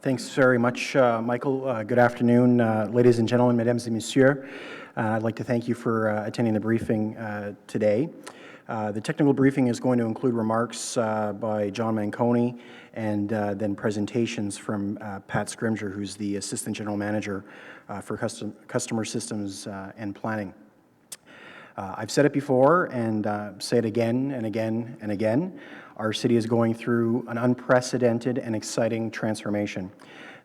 Thanks very much, Michael. Good afternoon, ladies and gentlemen, mesdames et messieurs. I'd like to thank you for attending the briefing today. The technical briefing is going to include remarks by John Manconi and then presentations from Pat Scrimger, who's the Assistant General Manager for Customer Systems and Planning. I've said it before and say it again and again and again. Our city is going through an unprecedented and exciting transformation.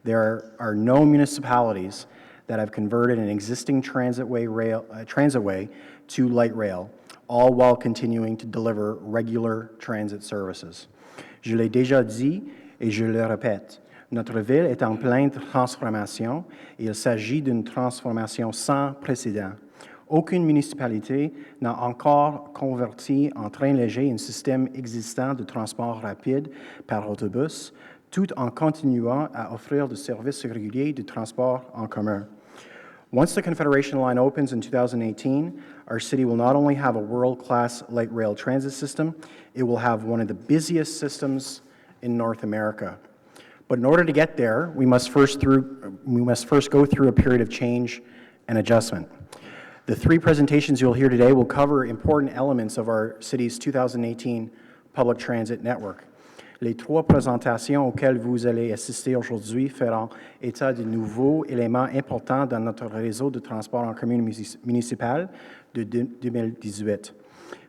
There are no municipalities that have converted an existing transitway to light rail, all while continuing to deliver regular transit services. Je l'ai déjà dit et je le répète, notre ville est en pleine transformation et il s'agit d'une transformation sans précédent. Aucune municipalité n'a encore converti en train léger un système existant de transport rapide par autobus, tout en continuant à offrir des services réguliers de transport en commun. Once the Confederation Line opens in 2018, our city will not only have a world-class light rail transit system, it will have one of the busiest systems in North America. But in order to get there, we must first go through a period of change and adjustment. The three presentations you'll hear today will cover important elements of our city's 2018 public transit network. Les trois présentations auxquelles vous allez assister aujourd'hui feront état de nouveaux éléments importants dans notre réseau de transport en commun municipal de 2018.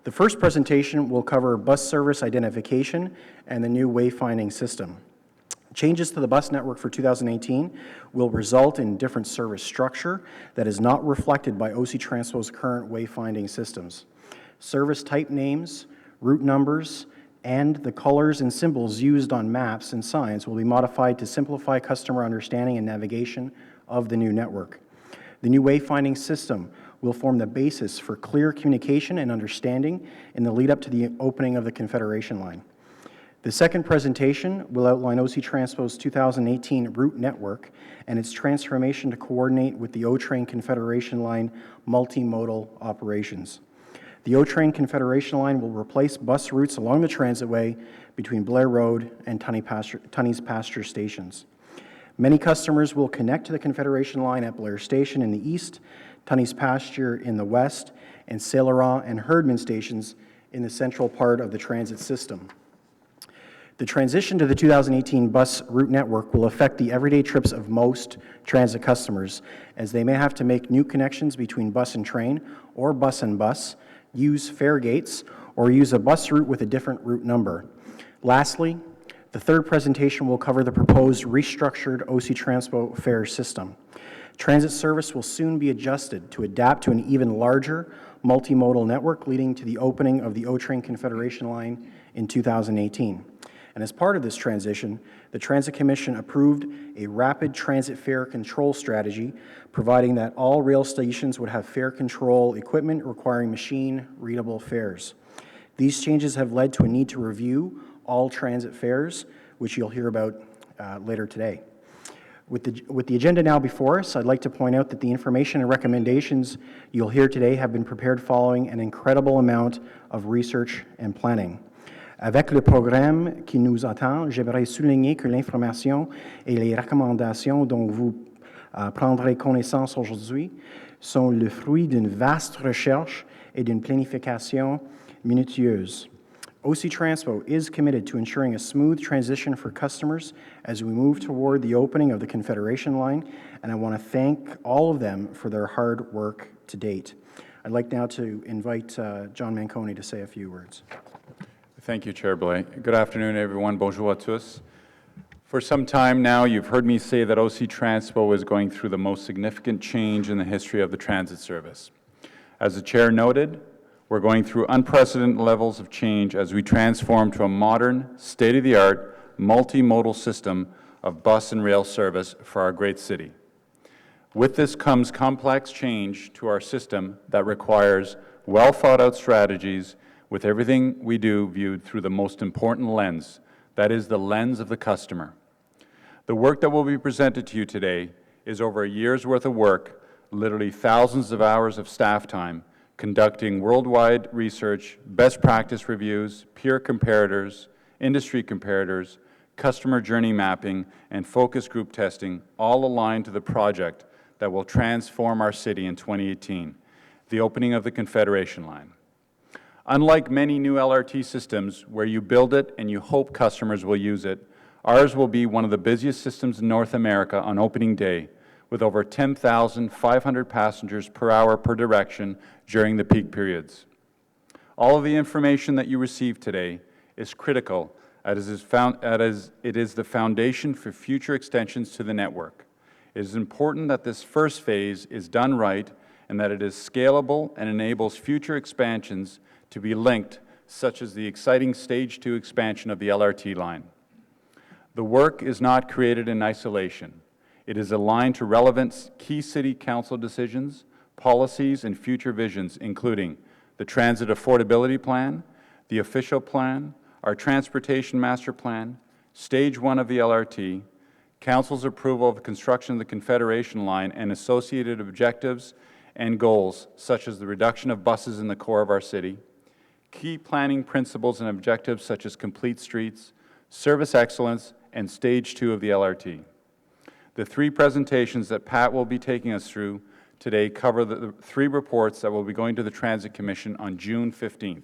The first presentation will cover bus service identification and the new wayfinding system. Changes to the bus network for 2018 will result in different service structure that is not reflected by OC Transpo's current wayfinding systems. Service type names, route numbers, and the colors and symbols used on maps and signs will be modified to simplify customer understanding and navigation of the new network. The new wayfinding system will form the basis for clear communication and understanding in the lead up to the opening of the Confederation Line. The second presentation will outline OC Transpo's 2018 route network and its transformation to coordinate with the O-Train Confederation Line multimodal operations. The O-Train Confederation Line will replace bus routes along the transitway between Blair Road and Tunney's Pasture stations. Many customers will connect to the Confederation Line at Blair Station in the east, Tunney's Pasture in the west, and Saint Laurent and Herdman stations in the central part of the transit system. The transition to the 2018 bus route network will affect the everyday trips of most transit customers, as they may have to make new connections between bus and train, or bus and bus, use fare gates, or use a bus route with a different route number. Lastly, the third presentation will cover the proposed restructured OC Transpo fare system. Transit service will soon be adjusted to adapt to an even larger multimodal network, leading to the opening of the O-Train Confederation Line in 2018. And as part of this transition, the Transit Commission approved a rapid transit fare control strategy, providing that all rail stations would have fare control equipment requiring machine-readable fares. These changes have led to a need to review all transit fares, which you'll hear about later today. With the agenda now before us, I'd like to point out that the information and recommendations you'll hear today have been prepared following an incredible amount of research and planning. Avec le programme qui nous attend, j'aimerais souligner que l'information et les recommandations dont vous prendrez connaissance aujourd'hui sont le fruit d'une vaste recherche et d'une planification minutieuse. OC Transpo is committed to ensuring a smooth transition for customers as we move toward the opening of the Confederation Line, and I want to thank all of them for their hard work to date. I'd like now to invite John Manconi to say a few words. Thank you, Chair Blais. Good afternoon, everyone. Bonjour à tous. For some time now, you've heard me say that OC Transpo is going through the most significant change in the history of the transit service. As the Chair noted, we're going through unprecedented levels of change as we transform to a modern, state-of-the-art, multimodal system of bus and rail service for our great city. With this comes complex change to our system that requires well-thought-out strategies with everything we do viewed through the most important lens, that is the lens of the customer. The work that will be presented to you today is over a year's worth of work, literally thousands of hours of staff time, conducting worldwide research, best practice reviews, peer comparators, industry comparators, customer journey mapping, and focus group testing, all aligned to the project that will transform our city in 2018, the opening of the Confederation Line. Unlike many new LRT systems where you build it and you hope customers will use it, ours will be one of the busiest systems in North America on opening day, with over 10,500 passengers per hour per direction during the peak periods. All of the information that you receive today is critical as it is the foundation for future extensions to the network. It is important that this first phase is done right and that it is scalable and enables future expansions to be linked, such as the exciting Stage 2 expansion of the LRT line. The work is not created in isolation. It is aligned to relevant key City Council decisions, policies, and future visions, including the Transit Affordability Plan, the Official Plan, our Transportation Master Plan, Stage 1 of the LRT, Council's approval of the construction of the Confederation Line and associated objectives and goals, such as the reduction of buses in the core of our city, key planning principles and objectives such as complete streets, service excellence, and Stage 2 of the LRT. The three presentations that Pat will be taking us through today cover the three reports that will be going to the Transit Commission on June 15th.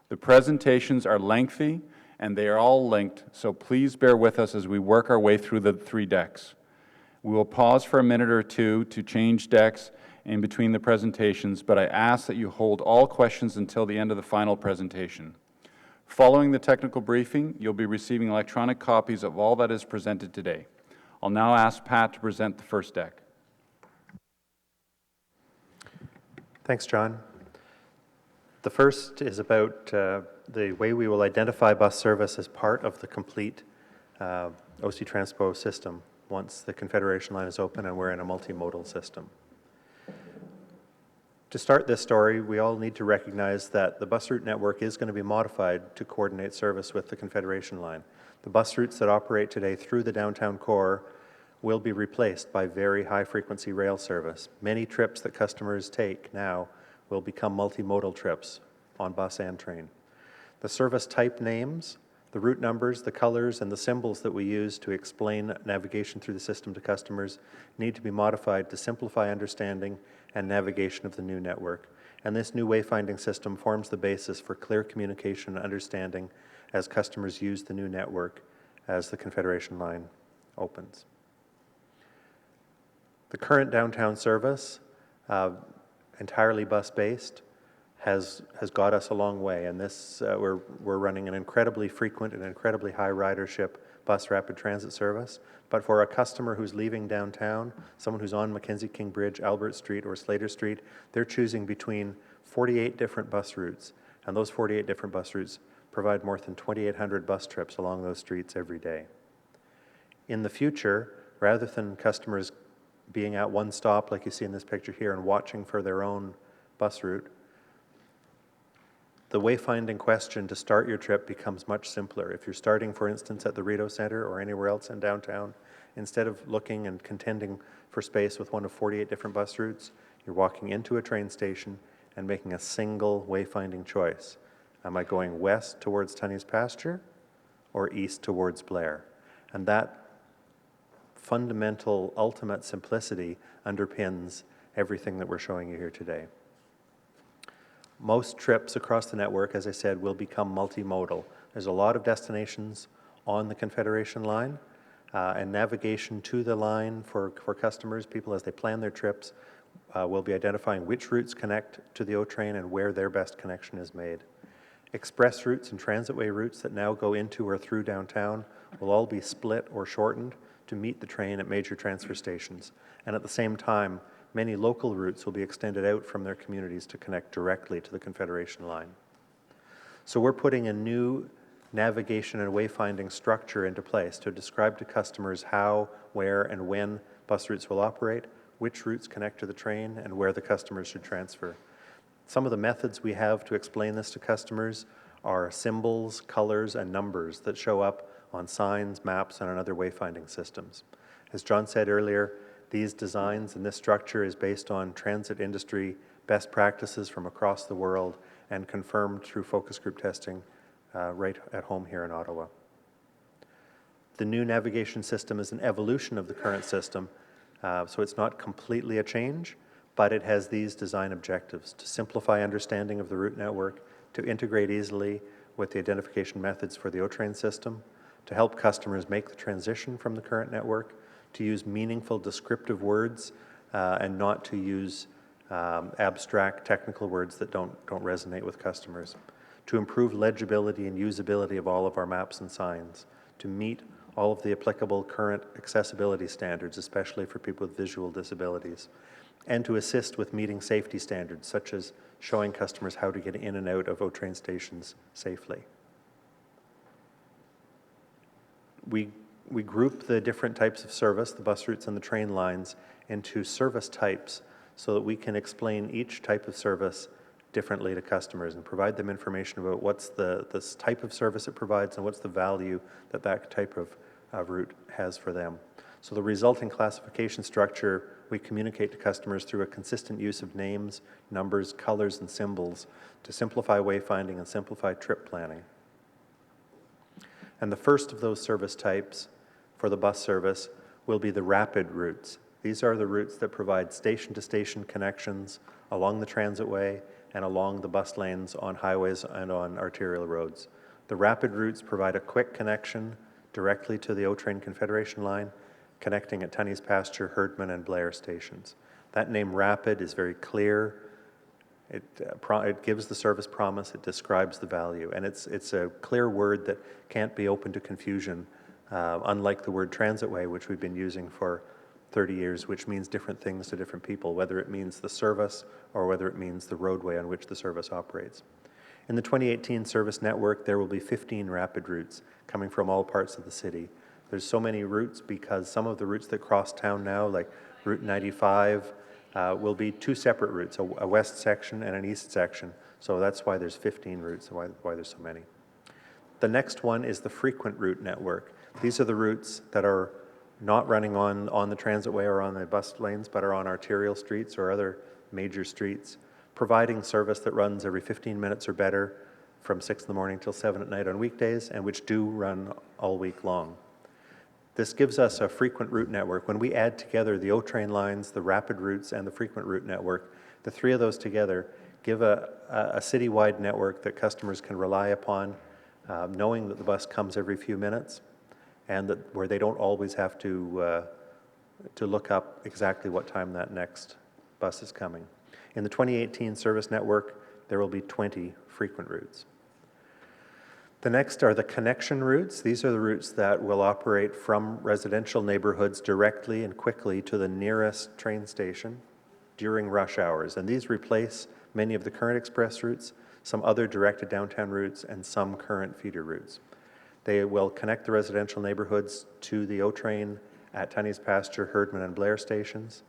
The presentations are lengthy and they are all linked, so please bear with us as we work our way through the three decks. We will pause for a minute or two to change decks in between the presentations, but I ask that you hold all questions until the end of the final presentation. Following the technical briefing, you'll be receiving electronic copies of all that is presented today. I'll now ask Pat to present the first deck. Thanks, John. The first is about the way we will identify bus service as part of the complete OC Transpo system once the Confederation Line is open and we're in a multimodal system. To start this story, we all need to recognize that the bus route network is going to be modified to coordinate service with the Confederation Line. The bus routes that operate today through the downtown core will be replaced by very high-frequency rail service. Many trips that customers take now will become multimodal trips on bus and train. The service type names, the route numbers, the colors, and the symbols that we use to explain navigation through the system to customers need to be modified to simplify understanding and navigation of the new network. And this new wayfinding system forms the basis for clear communication and understanding as customers use the new network as the Confederation Line opens. The current downtown service, entirely bus-based, has got us a long way, and this we're running an incredibly frequent and incredibly high ridership bus rapid transit service. But for a customer who's leaving downtown, someone who's on Mackenzie King Bridge, Albert Street, or Slater Street, they're choosing between 48 different bus routes, and those 48 different bus routes provide more than 2,800 bus trips along those streets every day. In the future, rather than customers being at one stop like you see in this picture here and watching for their own bus route, the wayfinding question to start your trip becomes much simpler. If you're starting, for instance, at the Rideau Centre or anywhere else in downtown, instead of looking and contending for space with one of 48 different bus routes, you're walking into a train station and making a single wayfinding choice. Am I going west towards Tunney's Pasture or east towards Blair? And that fundamental, ultimate simplicity underpins everything that we're showing you here today. Most trips across the network, as I said, will become multimodal. There's a lot of destinations on the Confederation Line, and navigation to the line for customers, people as they plan their trips, will be identifying which routes connect to the O train and where their best connection is made. Express routes and transitway routes that now go into or through downtown will all be split or shortened to meet the train at major transfer stations. And at the same time, many local routes will be extended out from their communities to connect directly to the Confederation Line. So we're putting a new navigation and wayfinding structure into place to describe to customers how, where, and when bus routes will operate, which routes connect to the train, and where the customers should transfer. Some of the methods we have to explain this to customers are symbols, colors, and numbers that show up on signs, maps, and on other wayfinding systems. As John said earlier, these designs and this structure is based on transit industry best practices from across the world and confirmed through focus group testing right at home here in Ottawa. The new navigation system is an evolution of the current system, so it's not completely a change, but it has these design objectives: to simplify understanding of the route network, to integrate easily with the identification methods for the O-Train system, to help customers make the transition from the current network, to use meaningful descriptive words and not to use abstract technical words that don't resonate with customers, to improve legibility and usability of all of our maps and signs, to meet all of the applicable current accessibility standards, especially for people with visual disabilities, and to assist with meeting safety standards, such as showing customers how to get in and out of O-Train stations safely. We group the different types of service, the bus routes and the train lines, into service types so that we can explain each type of service differently to customers and provide them information about what's the type of service it provides and what's the value that that type of route has for them. So the resulting classification structure we communicate to customers through a consistent use of names, numbers, colors, and symbols to simplify wayfinding and simplify trip planning. And the first of those service types for the bus service will be the rapid routes. These are the routes that provide station-to-station connections along the transitway and along the bus lanes on highways and on arterial roads. The rapid routes provide a quick connection directly to the O-Train Confederation line, connecting at Tunney's Pasture, Herdman, and Blair stations. That name rapid is very clear. It gives the service promise, it describes the value, and it's a clear word that can't be open to confusion, unlike the word transitway, which we've been using for 30 years, which means different things to different people, whether it means the service or whether it means the roadway on which the service operates. In the 2018 service network, there will be 15 rapid routes coming from all parts of the city. There's so many routes because some of the routes that cross town now, like Route 95, will be two separate routes, a west section and an east section. So that's why there's 15 routes, and why there's so many. The next one is the frequent route network. These are the routes that are not running on the transitway or on the bus lanes, but are on arterial streets or other major streets, providing service that runs every 15 minutes or better from 6 in the morning till 7 at night on weekdays, and which do run all week long. This gives us a frequent route network. When we add together the O-Train lines, the rapid routes, and the frequent route network, the three of those together give a citywide network that customers can rely upon, knowing that the bus comes every few minutes, and that where they don't always have to look up exactly what time that next bus is coming. In the 2018 service network, there will be 20 frequent routes. The next are the connection routes. These are the routes that will operate from residential neighborhoods directly and quickly to the nearest train station during rush hours. And these replace many of the current express routes, some other directed downtown routes, and some current feeder routes. They will connect the residential neighborhoods to the O-Train at Tunney's Pasture, Herdman, and Blair stations.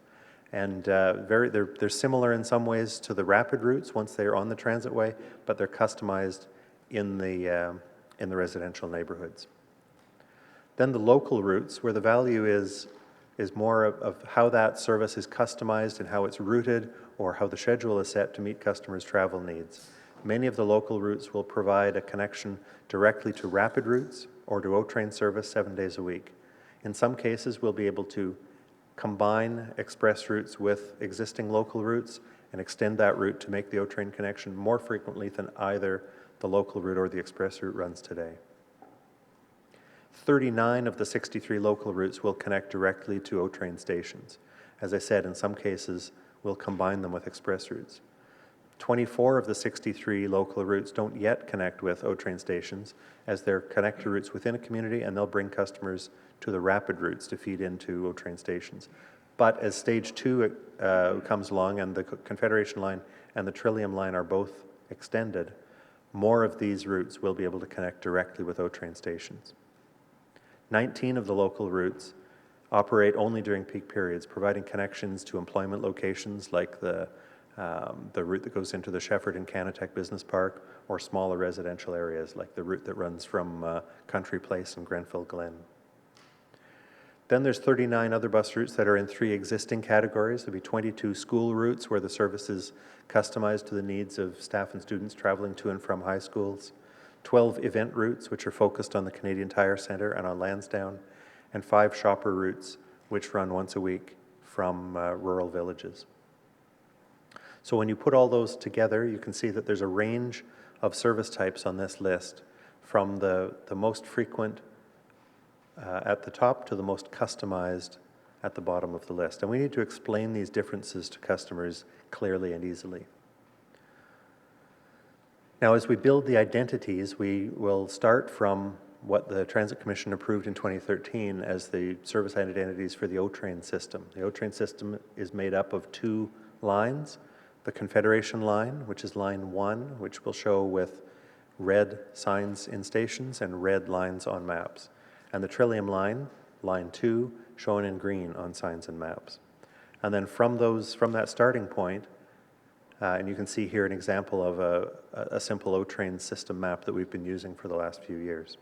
And they're similar in some ways to the rapid routes once they're on the transitway, but they're customized in the residential neighborhoods. Then the local routes, where the value is more of how that service is customized and how it's routed, or how the schedule is set to meet customers' travel needs. Many of the local routes will provide a connection directly to rapid routes or to O-Train service 7 days a week. In some cases, we'll be able to combine express routes with existing local routes and extend that route to make the O-Train connection more frequently than either the local route or the express route runs today. 39 of the 63 local routes will connect directly to O-Train stations. As I said, in some cases, we'll combine them with express routes. 24 of the 63 local routes don't yet connect with O-Train stations, as they're connector routes within a community, and they'll bring customers to the rapid routes to feed into O-Train stations. But as Stage 2 comes along and the Confederation line and the Trillium line are both extended, more of these routes will be able to connect directly with O-Train stations. 19 of the local routes operate only during peak periods, providing connections to employment locations like the route that goes into the Shefford and Canatech Business Park, or smaller residential areas like the route that runs from Country Place and Grenfell Glen. Then there's 39 other bus routes that are in 3 existing categories. There'll be 22 school routes where the service is customized to the needs of staff and students traveling to and from high schools. 12 event routes, which are focused on the Canadian Tire Centre and on Lansdowne, and 5 shopper routes, which run once a week from rural villages. So when you put all those together, you can see that there's a range of service types on this list, from the most frequent at the top to the most customized at the bottom of the list. And we need to explain these differences to customers clearly and easily. Now, as we build the identities, we will start from what the Transit Commission approved in 2013 as the service identities for the O-Train system. The O-Train system is made up of 2 lines: the Confederation line, which is line 1, which will show with red signs in stations and red lines on maps, and the Trillium line, line 2, shown in green on signs and maps. And then from that starting point, and you can see here an example of a simple O-Train system map that we've been using for the last few years.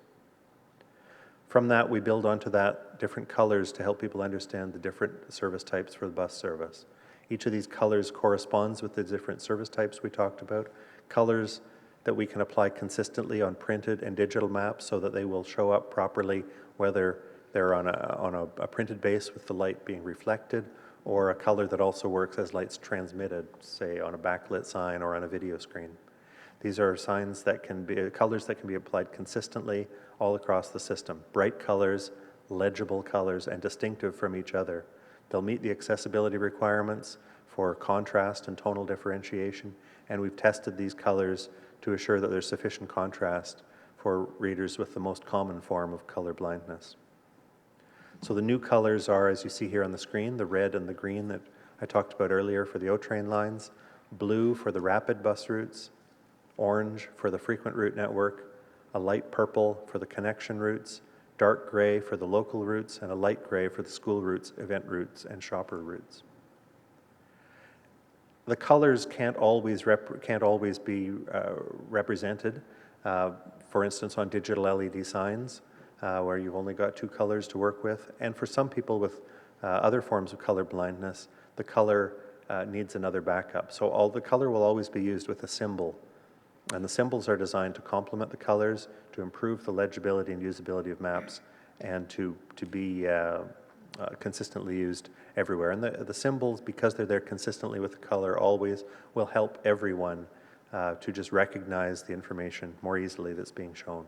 From that, we build onto that different colors to help people understand the different service types for the bus service. Each of these colors corresponds with the different service types we talked about. Colors that we can apply consistently on printed and digital maps so that they will show up properly, whether they're on a printed base with the light being reflected, or a color that also works as light's transmitted, say on a backlit sign or on a video screen. These are signs that can be, colors that can be applied consistently all across the system. Bright colors, legible colors, and distinctive from each other. They'll meet the accessibility requirements for contrast and tonal differentiation, and we've tested these colors to assure that there's sufficient contrast for readers with the most common form of color blindness. So the new colors are, as you see here on the screen, the red and the green that I talked about earlier for the O-Train lines, blue for the rapid bus routes, orange for the frequent route network, a light purple for the connection routes, dark gray for the local routes, and a light gray for the school routes, event routes, and shopper routes. The colors can't always be represented. For instance, on digital LED signs, where you've only got 2 colors to work with. And for some people with other forms of color blindness, the color needs another backup. So the color will always be used with a symbol. And the symbols are designed to complement the colors, to improve the legibility and usability of maps, and to be consistently used everywhere. And the symbols, because they're there consistently with the color always, will help everyone to just recognize the information more easily that's being shown.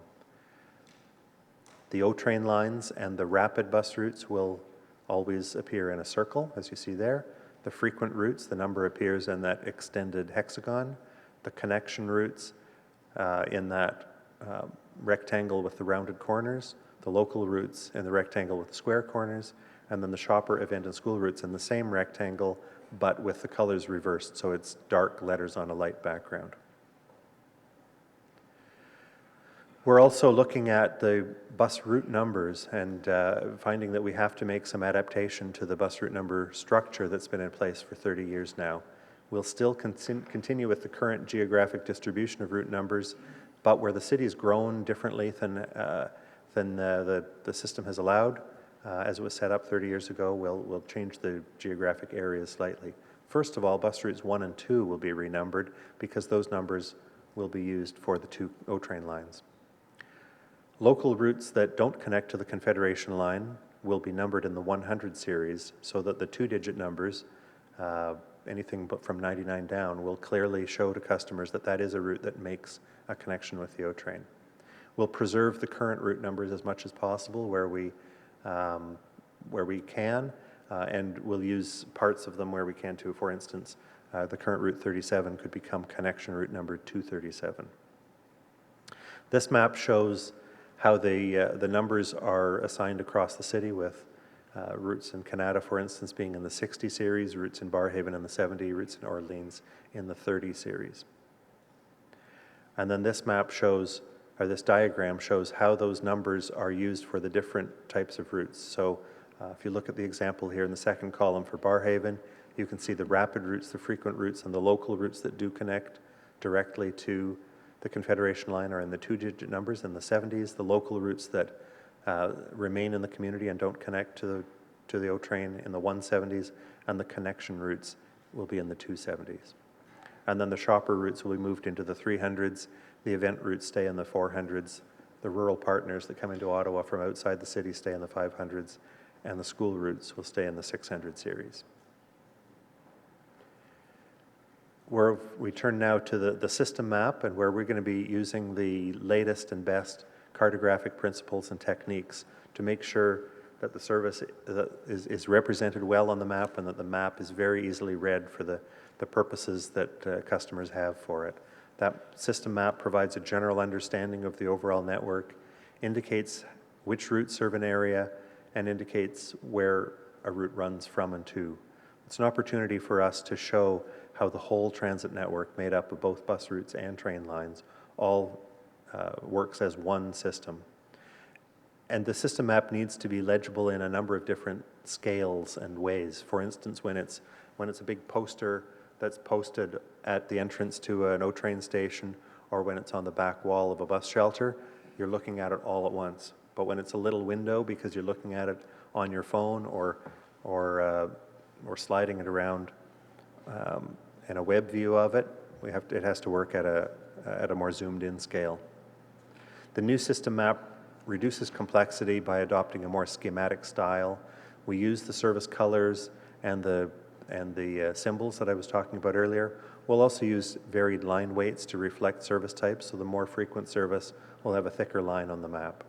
The O-Train lines and the rapid bus routes will always appear in a circle, as you see there. The frequent routes, the number appears in that extended hexagon. The connection routes in that rectangle with the rounded corners. The local routes in the rectangle with the square corners. And then the shopper, event, and school routes in the same rectangle, but with the colors reversed, so it's dark letters on a light background. We're also looking at the bus route numbers and finding that we have to make some adaptation to the bus route number structure that's been in place for 30 years now. We'll still continue with the current geographic distribution of route numbers, but where the city's grown differently than the system has allowed, as it was set up 30 years ago, we'll change the geographic areas slightly. First of all, bus routes 1 and 2 will be renumbered because those numbers will be used for the 2 O-Train lines. Local routes that don't connect to the Confederation line will be numbered in the 100 series so that the 2-digit numbers, anything but from 99 down, will clearly show to customers that that is a route that makes a connection with the O-Train. We'll preserve the current route numbers as much as possible where we can, and we'll use parts of them where we can too. For instance, the current Route 37 could become connection route number 237. This map shows how the numbers are assigned across the city, with routes in Canada, for instance, being in the 60 series, routes in Barrhaven in the 70, routes in Orleans in the 30 series. And then this map shows, or this diagram shows, how those numbers are used for the different types of routes. So if you look at the example here in the second column for Barrhaven, you can see the rapid routes, the frequent routes, and the local routes that do connect directly to the Confederation line are in the 2-digit numbers in the 70s. The local routes that remain in the community and don't connect to the O-Train in the 170s, and the connection routes will be in the 270s. And then the shopper routes will be moved into the 300s, The event routes stay in the 400s. The rural partners that come into Ottawa from outside the city stay in the 500s, and the school routes will stay in the 600 series. Where we turn now to the system map, and where we're going to be using the latest and best cartographic principles and techniques to make sure that the service is represented well on the map, and that the map is very easily read for the purposes that customers have for it. That system map provides a general understanding of the overall network, indicates which routes serve an area, and indicates where a route runs from and to. It's an opportunity for us to show how the whole transit network, made up of both bus routes and train lines, all works as one system. And the system map needs to be legible in a number of different scales and ways. For instance, when it's a big poster that's posted at the entrance to an O-train station, or when it's on the back wall of a bus shelter, you're looking at it all at once. But when it's a little window, because you're looking at it on your phone or sliding it around in a web view of it, it has to work at a more zoomed-in scale. The new system map reduces complexity by adopting a more schematic style. We use the service colors and the symbols that I was talking about earlier. We'll also use varied line weights to reflect service types, so the more frequent service will have a thicker line on the map.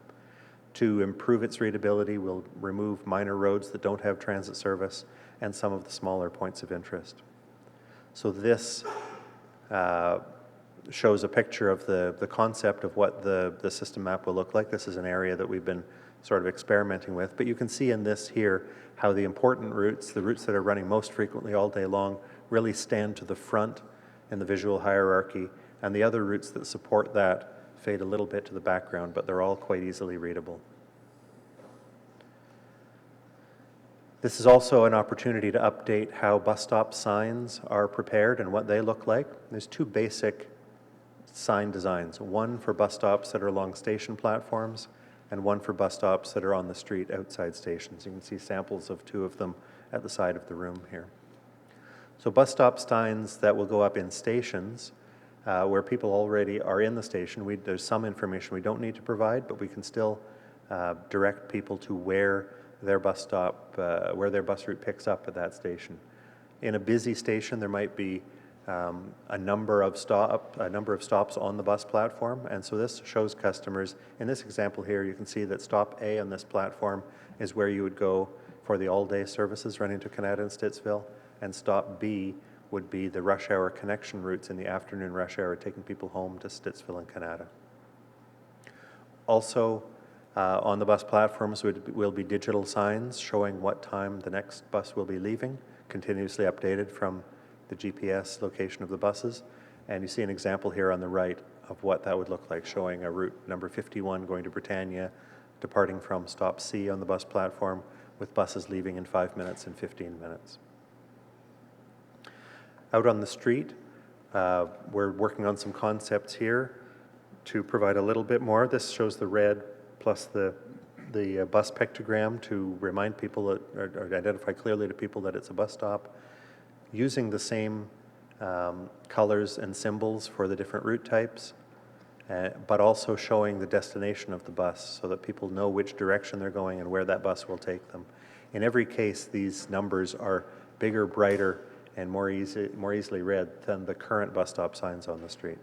To improve its readability, we'll remove minor roads that don't have transit service and some of the smaller points of interest. So this shows a picture of the concept of what the system map will look like. This is an area that we've been sort of experimenting with, but you can see in this here how the important routes, the routes that are running most frequently all day long, really stand to the front in the visual hierarchy, and the other routes that support that fade a little bit to the background, but they're all quite easily readable. This is also an opportunity to update how bus stop signs are prepared and what they look like. There's two basic sign designs, one for bus stops that are along station platforms and one for bus stops that are on the street outside stations. You can see samples of two of them at the side of the room here. So bus stop signs that will go up in stations where people already are in the station. There's some information we don't need to provide, but we can still direct people to where their bus route picks up at that station. In a busy station, there might be a number of stops on the bus platform, and so this shows customers. In this example here, you can see that stop A on this platform is where you would go for the all-day services running to Kanata and Stittsville, and stop B would be the rush hour connection routes in the afternoon rush hour, taking people home to Stittsville and Kanata. Also, on the bus platforms will be digital signs showing what time the next bus will be leaving, continuously updated from the GPS location of the buses. And you see an example here on the right of what that would look like, showing a route number 51 going to Britannia, departing from stop C on the bus platform, with buses leaving in 5 minutes and 15 minutes. Out on the street, we're working on some concepts here to provide a little bit more. This shows the red plus the bus pictogram to remind people or identify clearly to people that it's a bus stop, using the same colors and symbols for the different route types, but also showing the destination of the bus so that people know which direction they're going and where that bus will take them. In every case, these numbers are bigger, brighter, and more easily read than the current bus stop signs on the street.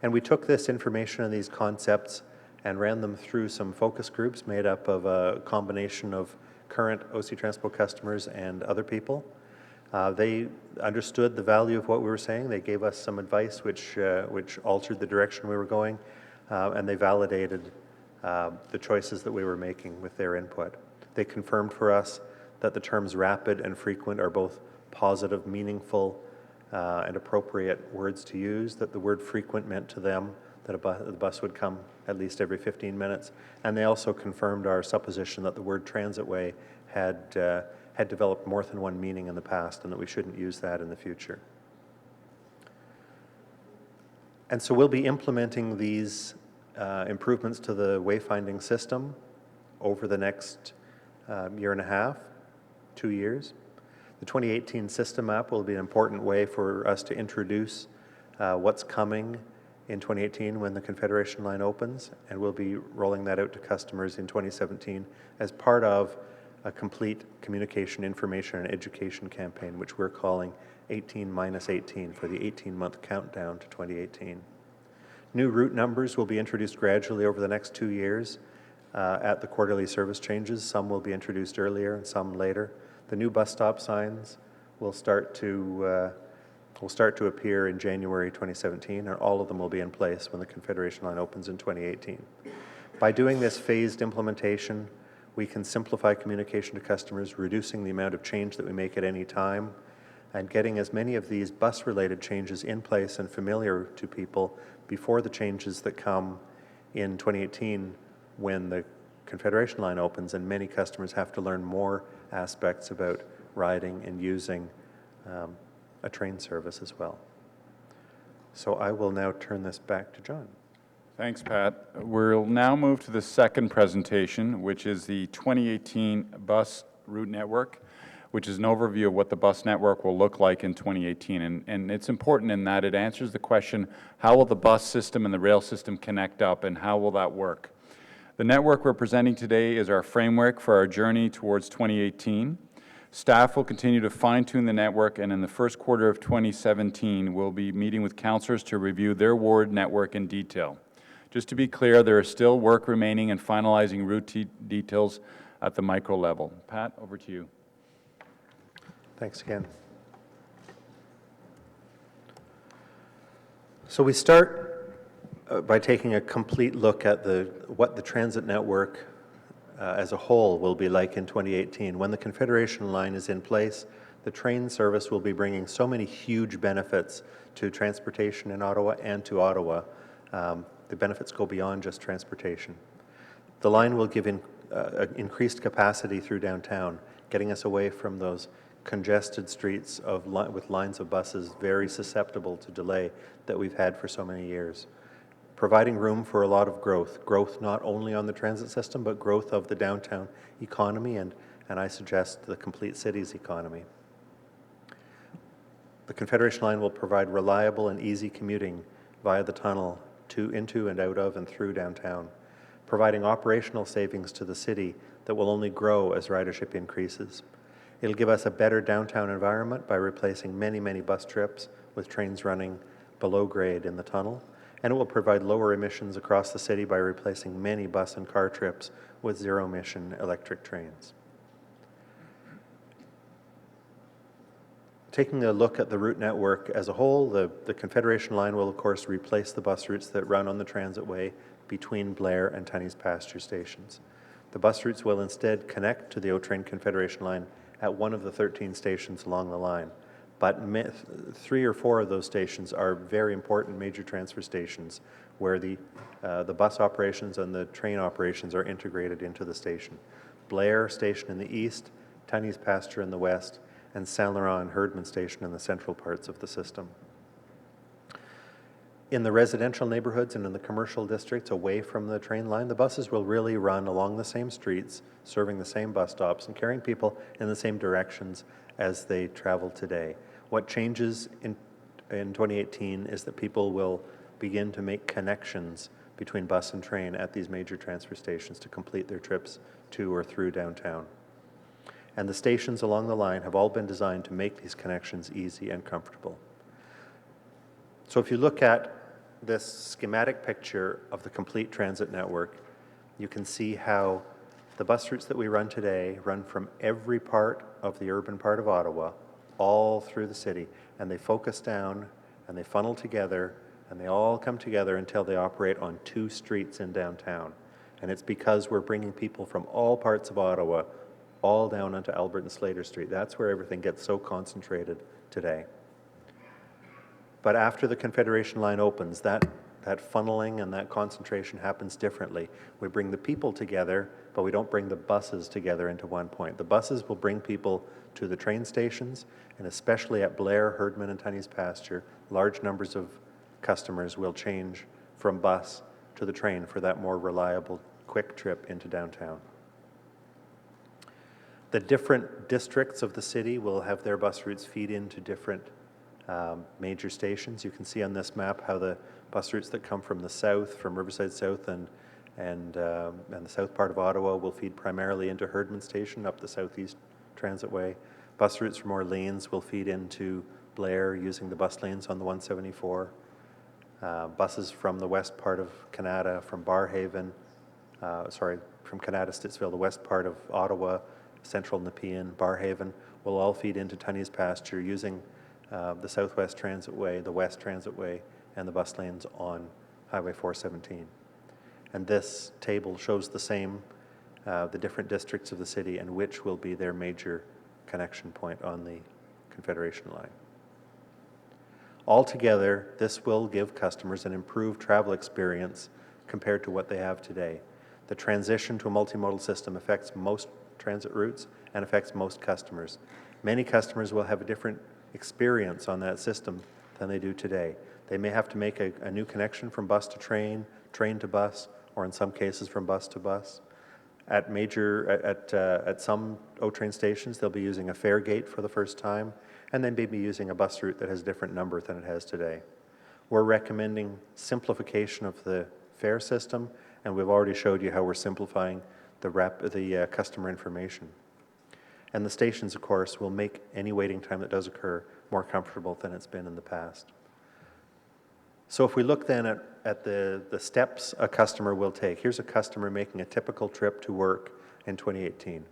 And we took this information and these concepts and ran them through some focus groups made up of a combination of current OC Transpo customers and other people. They understood the value of what we were saying. They gave us some advice which altered the direction we were going, and they validated the choices that we were making with their input. They confirmed for us that the terms rapid and frequent are both positive, meaningful, and appropriate words to use, that the word frequent meant to them that the bus would come at least every 15 minutes. And they also confirmed our supposition that the word transitway had developed more than one meaning in the past and that we shouldn't use that in the future. And so we'll be implementing these improvements to the wayfinding system over the next year and a half, 2 years. The 2018 system map will be an important way for us to introduce what's coming in 2018 when the Confederation line opens, and we'll be rolling that out to customers in 2017 as part of a complete communication, information, and education campaign, which we're calling 18-18 for the 18-month countdown to 2018. New route numbers will be introduced gradually over the next 2 years at the quarterly service changes. Some will be introduced earlier and some later. The new bus stop signs will start to appear in January 2017, and all of them will be in place when the Confederation line opens in 2018. By doing this phased implementation, we can simplify communication to customers, reducing the amount of change that we make at any time, and getting as many of these bus-related changes in place and familiar to people before the changes that come in 2018 when the Confederation line opens and many customers have to learn more aspects about riding and using a train service as well. So I will now turn this back to John. Thanks, Pat. We'll now move to the second presentation, which is the 2018 bus route network, which is an overview of what the bus network will look like in 2018. And it's important in that it answers the question, how will the bus system and the rail system connect up, and how will that work? The network we're presenting today is our framework for our journey towards 2018. Staff will continue to fine-tune the network, and in the first quarter of 2017, we'll be meeting with councillors to review their ward network in detail. Just to be clear, there is still work remaining in finalizing route details at the micro level. Pat, over to you. Thanks again. So we start by taking a complete look at what the transit network as a whole will be like in 2018. When the Confederation line is in place, the train service will be bringing so many huge benefits to transportation in Ottawa and to Ottawa. The benefits go beyond just transportation. The line will give increased capacity through downtown, getting us away from those congested streets with lines of buses very susceptible to delay that we've had for so many years. Providing room for a lot of growth not only on the transit system, but growth of the downtown economy and I suggest the complete city's economy. The Confederation line will provide reliable and easy commuting via the tunnel into and out of and through downtown, providing operational savings to the city that will only grow as ridership increases. It'll give us a better downtown environment by replacing many, many bus trips with trains running below grade in the tunnel, and it will provide lower emissions across the city by replacing many bus and car trips with zero-emission electric trains. Taking a look at the route network as a whole, the Confederation line will, of course, replace the bus routes that run on the transitway between Blair and Tunney's Pasture stations. The bus routes will instead connect to the O-Train Confederation line at one of the 13 stations along the line. But 3 or 4 of those stations are very important major transfer stations where the bus operations and the train operations are integrated into the station. Blair Station in the east, Tunney's Pasture in the west, and Saint Laurent and Herdman Station in the central parts of the system. In the residential neighborhoods and in the commercial districts away from the train line, the buses will really run along the same streets, serving the same bus stops and carrying people in the same directions as they travel today. What changes in 2018 is that people will begin to make connections between bus and train at these major transfer stations to complete their trips to or through downtown. And the stations along the line have all been designed to make these connections easy and comfortable. So if you look at this schematic picture of the complete transit network, you can see how the bus routes that we run today run from every part of the urban part of Ottawa all through the city, and they focus down and they funnel together and they all come together until they operate on 2 streets in downtown. And it's because we're bringing people from all parts of Ottawa all down onto Albert and Slater Street. That's where everything gets so concentrated today. But after the Confederation line opens, that funneling and that concentration happens differently. We bring the people together, but we don't bring the buses together into one point. The buses will bring people to the train stations, and especially at Blair, Herdman, and Tunney's Pasture, large numbers of customers will change from bus to the train for that more reliable, quick trip into downtown. The different districts of the city will have their bus routes feed into different major stations. You can see on this map how the bus routes that come from the south, from Riverside South and the south part of Ottawa will feed primarily into Herdman Station up the Southeast Transitway. Bus routes from Orleans will feed into Blair using the bus lanes on the 174. Buses from the west part of Canada, from Barhaven, from Canada, Stittsville, the west part of Ottawa, central Nepean, Barhaven, will all feed into Tunney's Pasture using the Southwest Transitway, the West Transitway, and the bus lanes on Highway 417. And this table shows the same, the different districts of the city and which will be their major connection point on the Confederation line. Altogether, this will give customers an improved travel experience compared to what they have today. The transition to a multimodal system affects most transit routes and affects most customers. Many customers will have a different experience on that system than they do today. They may have to make a new connection from bus to train, train to bus, or in some cases from bus to bus. At some O-train stations, they'll be using a fare gate for the first time, and then maybe using a bus route that has a different number than it has today. We're recommending simplification of the fare system, and we've already showed you how we're simplifying the customer information. And the stations, of course, will make any waiting time that does occur more comfortable than it's been in the past. So if we look then at the steps a customer will take, here's a customer making a typical trip to work in 2018.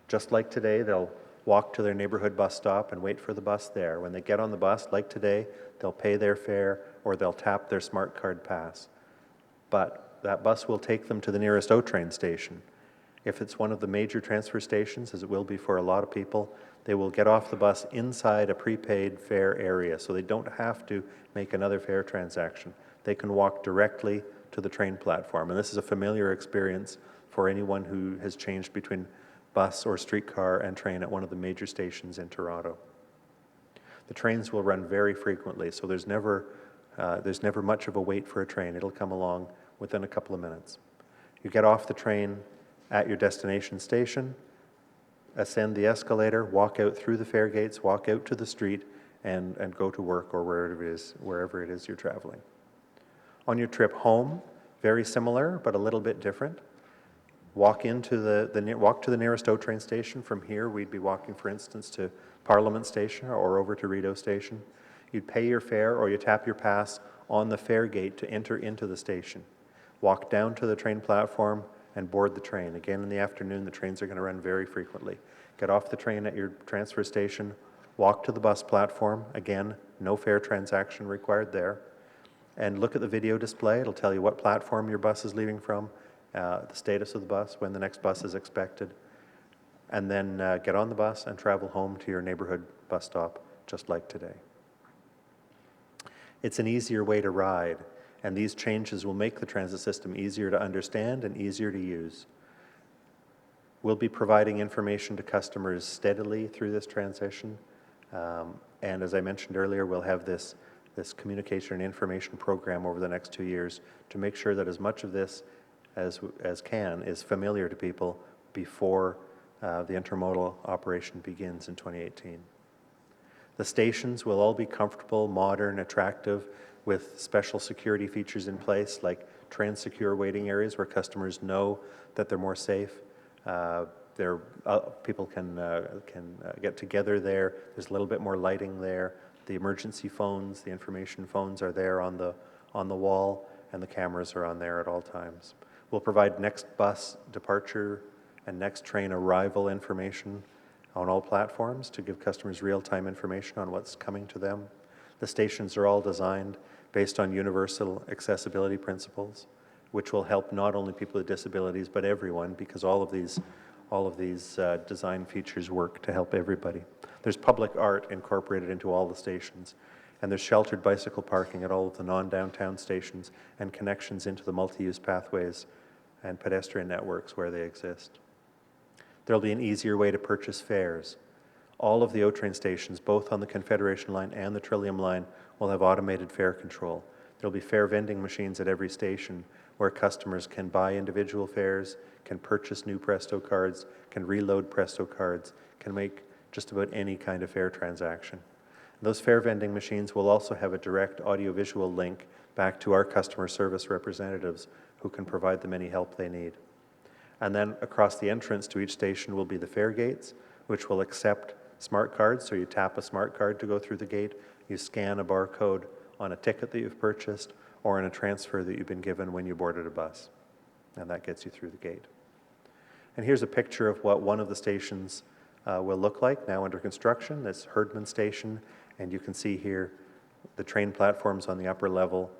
Just like today, they'll walk to their neighborhood bus stop and wait for the bus there. When they get on the bus, like today, they'll pay their fare or they'll tap their smart card pass. But that bus will take them to the nearest O-train station. If it's one of the major transfer stations, as it will be for a lot of people, they will get off the bus inside a prepaid fare area, so they don't have to make another fare transaction. They can walk directly to the train platform, and this is a familiar experience for anyone who has changed between bus or streetcar and train at one of the major stations in Toronto. The trains will run very frequently, so there's never much of a wait for a train. It'll come along within a couple of minutes. You get off the train at your destination station, ascend the escalator, walk out through the fare gates, walk out to the street, and go to work or wherever it is you're traveling. On your trip home, very similar, but a little bit different. Walk to the nearest O-train station. From here, we'd be walking, for instance, to Parliament Station or over to Rideau Station. You'd pay your fare or you tap your pass on the fare gate to enter into the station. Walk down to the train platform and board the train. Again, in the afternoon, the trains are going to run very frequently. Get off the train at your transfer station, walk to the bus platform. Again, no fare transaction required there. And look at the video display. It'll tell you what platform your bus is leaving from, the status of the bus, when the next bus is expected. And then get on the bus and travel home to your neighborhood bus stop, just like today. It's an easier way to ride, and these changes will make the transit system easier to understand and easier to use. We'll be providing information to customers steadily through this transition, and as I mentioned earlier, we'll have this communication and information program over the next 2 years to make sure that as much of this as is familiar to people before the intermodal operation begins in 2018. The stations will all be comfortable, modern, attractive, with special security features in place like train-secure waiting areas where customers know that they're more safe. People can get together there. There's a little bit more lighting there. The emergency phones, the information phones are there on the wall, and the cameras are on there at all times. We'll provide next bus departure and next train arrival information on all platforms to give customers real-time information on what's coming to them. The stations are all designed based on universal accessibility principles, which will help not only people with disabilities, but everyone, because all of these design features work to help everybody. There's public art incorporated into all the stations, and there's sheltered bicycle parking at all of the non-downtown stations and connections into the multi-use pathways and pedestrian networks where they exist. There'll be an easier way to purchase fares. All of the O-train stations, both on the Confederation line and the Trillium line, will have automated fare control. There'll be fare vending machines at every station where customers can buy individual fares, can purchase new Presto cards, can reload Presto cards, can make just about any kind of fare transaction. Those fare vending machines will also have a direct audiovisual link back to our customer service representatives who can provide them any help they need. And then across the entrance to each station will be the fare gates, which will accept smart cards. So you tap a smart card to go through the gate, you scan a barcode on a ticket that you've purchased or in a transfer that you've been given when you boarded a bus. And that gets you through the gate. And here's a picture of what one of the stations will look like now under construction. That's Herdman Station, and you can see here the train platforms on the upper level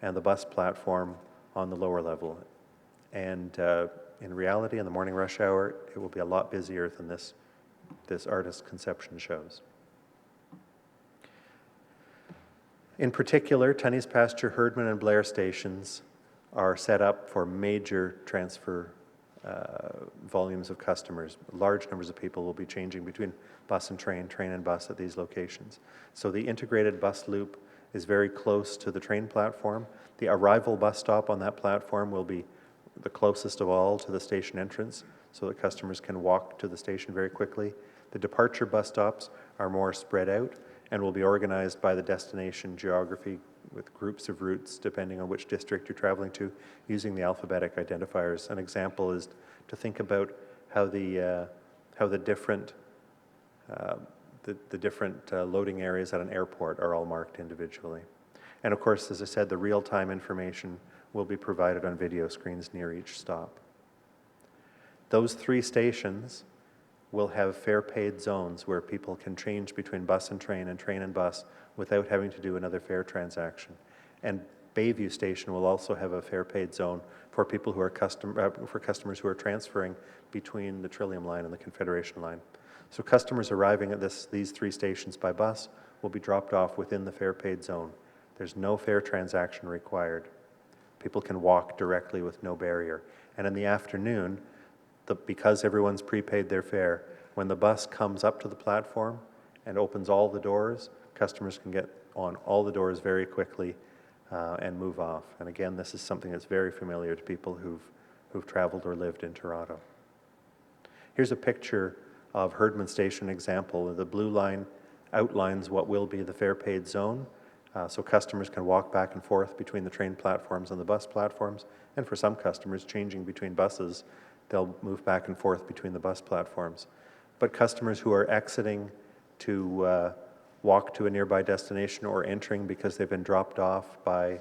and the bus platform on the lower level. And in reality, in the morning rush hour, it will be a lot busier than this artist's conception shows. In particular, Tunney's Pasture, Herdman, and Blair stations are set up for major transfer volumes of customers. Large numbers of people will be changing between bus and train, train and bus at these locations. So the integrated bus loop is very close to the train platform. The arrival bus stop on that platform will be the closest of all to the station entrance, so that customers can walk to the station very quickly. The departure bus stops are more spread out and will be organized by the destination geography with groups of routes depending on which district you're traveling to, using the alphabetic identifiers. An example is to think about how the different loading areas at an airport are all marked individually. And of course, as I said, the real-time information will be provided on video screens near each stop. Those 3 stations will have fare paid zones where people can change between bus and train and bus without having to do another fare transaction. And Bayview Station will also have a fare paid zone for people who are for customers who are transferring between the Trillium line and the Confederation line. So customers arriving at these 3 stations by bus will be dropped off within the fare paid zone. There's no fare transaction required. People can walk directly with no barrier. And in the afternoon, because everyone's prepaid their fare, when the bus comes up to the platform and opens all the doors, customers can get on all the doors very quickly and move off. And again, this is something that's very familiar to people who've traveled or lived in Toronto. Here's a picture of Herdman Station example. The blue line outlines what will be the fare paid zone. So customers can walk back and forth between the train platforms and the bus platforms. And for some customers, changing between buses, they'll move back and forth between the bus platforms. But customers who are exiting to walk to a nearby destination or entering because they've been dropped off by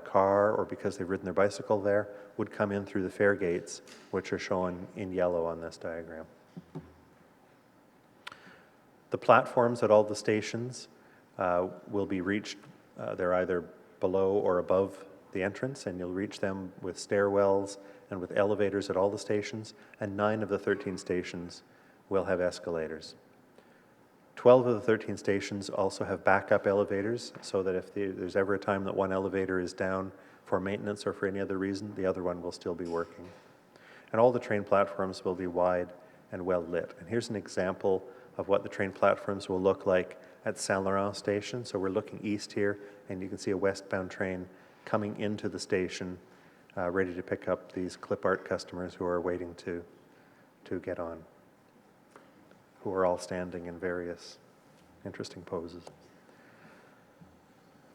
car or because they've ridden their bicycle there would come in through the fare gates, which are shown in yellow on this diagram. The platforms at all the stations will be reached, they're either below or above the entrance, and you'll reach them with stairwells and with elevators at all the stations, and 9 of the 13 stations will have escalators. 12 of the 13 stations also have backup elevators, so that if there's ever a time that one elevator is down for maintenance or for any other reason, the other one will still be working. And all the train platforms will be wide and well lit. And here's an example of what the train platforms will look like at Saint-Laurent Station. So we're looking east here, and you can see a westbound train coming into the station, ready to pick up these clip art customers who are waiting to get on, who are all standing in various interesting poses.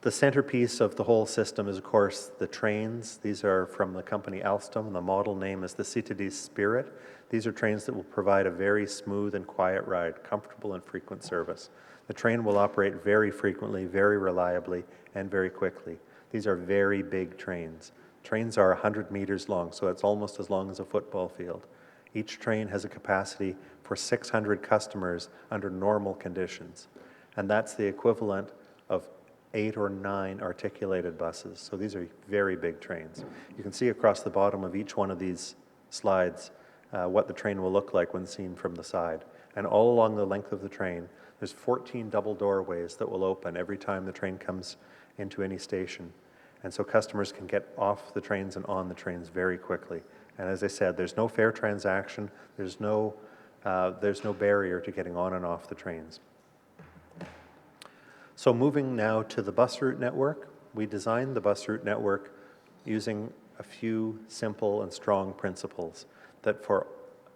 The centerpiece of the whole system is, of course, the trains. These are from the company Alstom. The model name is the Citadis Spirit. These are trains that will provide a very smooth and quiet ride, comfortable and frequent service. The train will operate very frequently, very reliably, and very quickly. These are very big trains. Trains are 100 meters long, so it's almost as long as a football field. Each train has a capacity for 600 customers under normal conditions, and that's the equivalent of 8 or 9 articulated buses. So these are very big trains. You can see across the bottom of each one of these slides what the train will look like when seen from the side. And all along the length of the train, there's 14 double doorways that will open every time the train comes into any station. And so customers can get off the trains and on the trains very quickly. And as I said, there's no fare transaction, there's no barrier to getting on and off the trains. So moving now to the bus route network, we designed the bus route network using a few simple and strong principles that for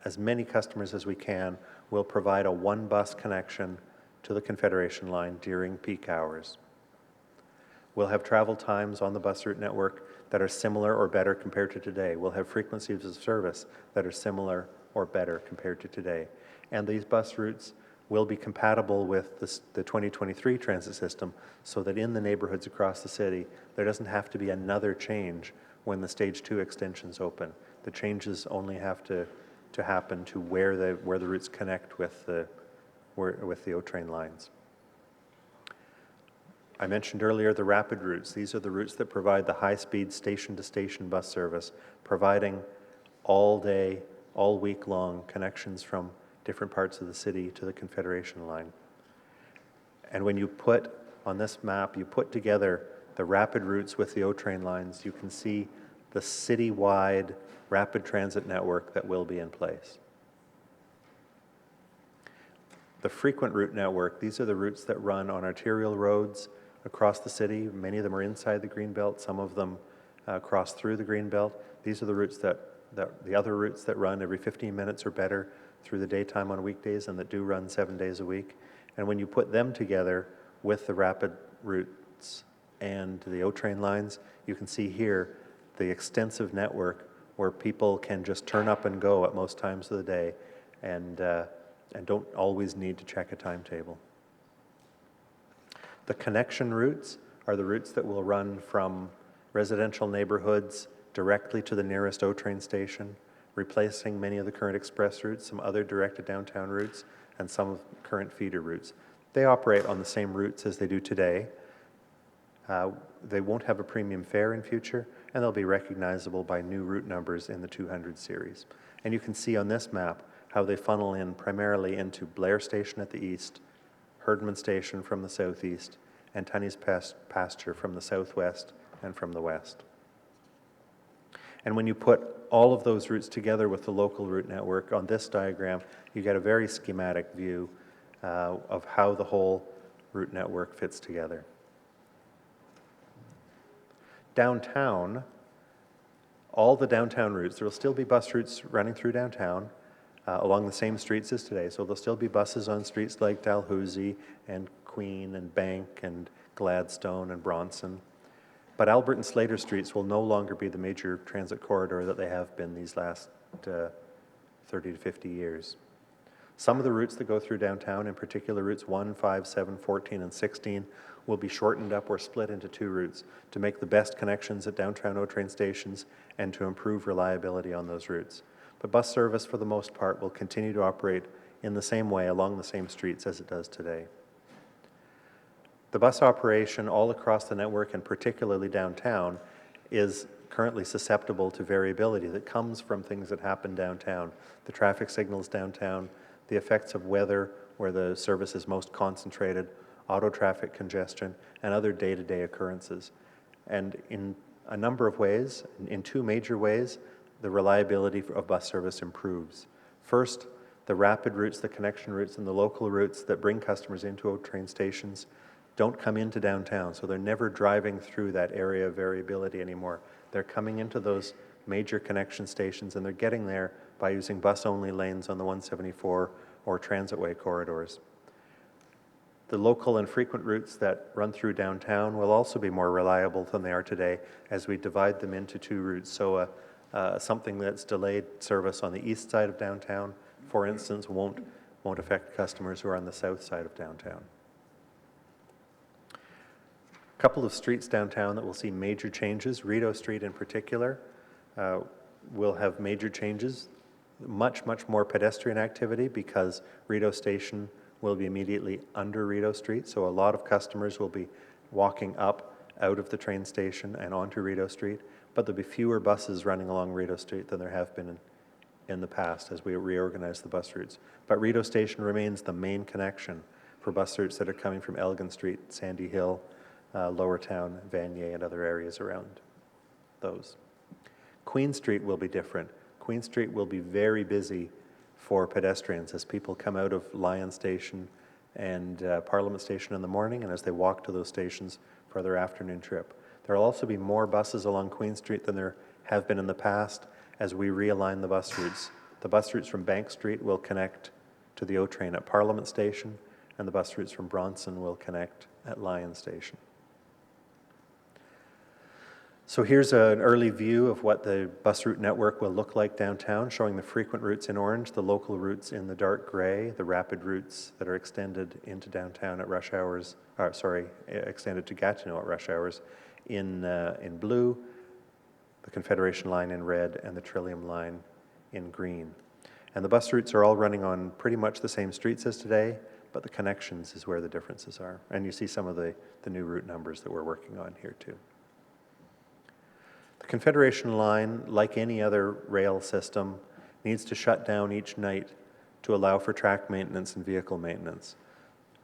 as many customers as we can, we'll provide a one bus connection to the Confederation line during peak hours. We'll have travel times on the bus route network that are similar or better compared to today. We'll have frequencies of service that are similar or better compared to today. And these bus routes will be compatible with the 2023 transit system so that in the neighborhoods across the city, there doesn't have to be another change when the Stage 2 extensions open. The changes only have to happen to where the routes connect with the O-train lines. I mentioned earlier the rapid routes. These are the routes that provide the high-speed station-to-station bus service, providing all day, all week long connections from different parts of the city to the Confederation line. And when you put, on this map, you put together the rapid routes with the O-train lines, you can see the city-wide rapid transit network that will be in place. The frequent route network, these are the routes that run on arterial roads across the city. Many of them are inside the Greenbelt, some of them cross through the Greenbelt. These are the routes the other routes that run every 15 minutes or better through the daytime on weekdays and that do run 7 days a week. And when you put them together with the rapid routes and the O-train lines, you can see here the extensive network where people can just turn up and go at most times of the day and don't always need to check a timetable. The connection routes are the routes that will run from residential neighborhoods directly to the nearest O-train station, replacing many of the current express routes, some other directed downtown routes, and some of current feeder routes. They operate on the same routes as they do today. They won't have a premium fare in future, and they'll be recognizable by new route numbers in the 200 series. And you can see on this map how they funnel in primarily into Blair Station at the east, Herdman Station from the southeast, and Tunney's Pasture from the southwest and from the west. And when you put all of those routes together with the local route network on this diagram, you get a very schematic view of how the whole route network fits together. Downtown, all the downtown routes, there will still be bus routes running through downtown along the same streets as today. So there'll still be buses on streets like Dalhousie and Queen and Bank and Gladstone and Bronson. But Albert and Slater streets will no longer be the major transit corridor that they have been these last 30 to 50 years. Some of the routes that go through downtown, in particular routes 1, 5, 7, 14, and 16, will be shortened up or split into 2 routes to make the best connections at downtown O-train stations and to improve reliability on those routes. But bus service, for the most part, will continue to operate in the same way along the same streets as it does today. The bus operation all across the network, and particularly downtown, is currently susceptible to variability that comes from things that happen downtown. The traffic signals downtown, the effects of weather where the service is most concentrated, auto traffic congestion, and other day-to-day occurrences. And in a number of ways, in 2 major ways, the reliability of bus service improves. First, the rapid routes, the connection routes, and the local routes that bring customers into O-train stations don't come into downtown, so they're never driving through that area of variability anymore. They're coming into those major connection stations, and they're getting there by using bus-only lanes on the 174 or transitway corridors. The local and frequent routes that run through downtown will also be more reliable than they are today as we divide them into 2 routes. So something that's delayed service on the east side of downtown, for instance, won't affect customers who are on the south side of downtown. A couple of streets downtown that will see major changes. Rideau Street in particular will have major changes. Much more pedestrian activity because Rideau Station will be immediately under Rideau Street, so a lot of customers will be walking up out of the train station and onto Rideau Street, but there'll be fewer buses running along Rideau Street than there have been in the past as we reorganize the bus routes. But Rideau Station remains the main connection for bus routes that are coming from Elgin Street, Sandy Hill, Lower Town, Vanier, and other areas around those. Queen Street will be different. Queen Street will be very busy for pedestrians as people come out of Lyon Station and Parliament Station in the morning and as they walk to those stations for their afternoon trip. There will also be more buses along Queen Street than there have been in the past as we realign the bus routes. The bus routes from Bank Street will connect to the O-train at Parliament Station, and the bus routes from Bronson will connect at Lyon Station. So here's an early view of what the bus route network will look like downtown, showing the frequent routes in orange, the local routes in the dark gray, the rapid routes that are extended into downtown at rush hours, extended to Gatineau at rush hours in blue, the Confederation line in red, and the Trillium line in green. And the bus routes are all running on pretty much the same streets as today, but the connections is where the differences are. And you see some of the new route numbers that we're working on here too. The Confederation line, like any other rail system, needs to shut down each night to allow for track maintenance and vehicle maintenance.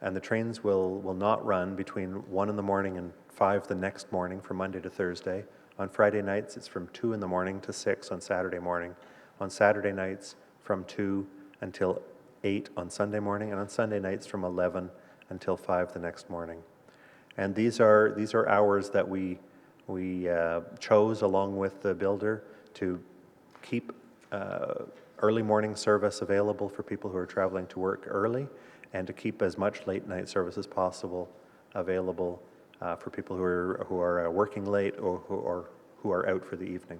And the trains will not run between 1 in the morning and 5 the next morning from Monday to Thursday. On Friday nights, it's from 2 in the morning to 6 on Saturday morning. On Saturday nights, from 2 until 8 on Sunday morning, and on Sunday nights from 11 until 5 the next morning. And these are hours that we chose along with the builder to keep early morning service available for people who are traveling to work early, and to keep as much late night service as possible available for people who are working late or who are out for the evening.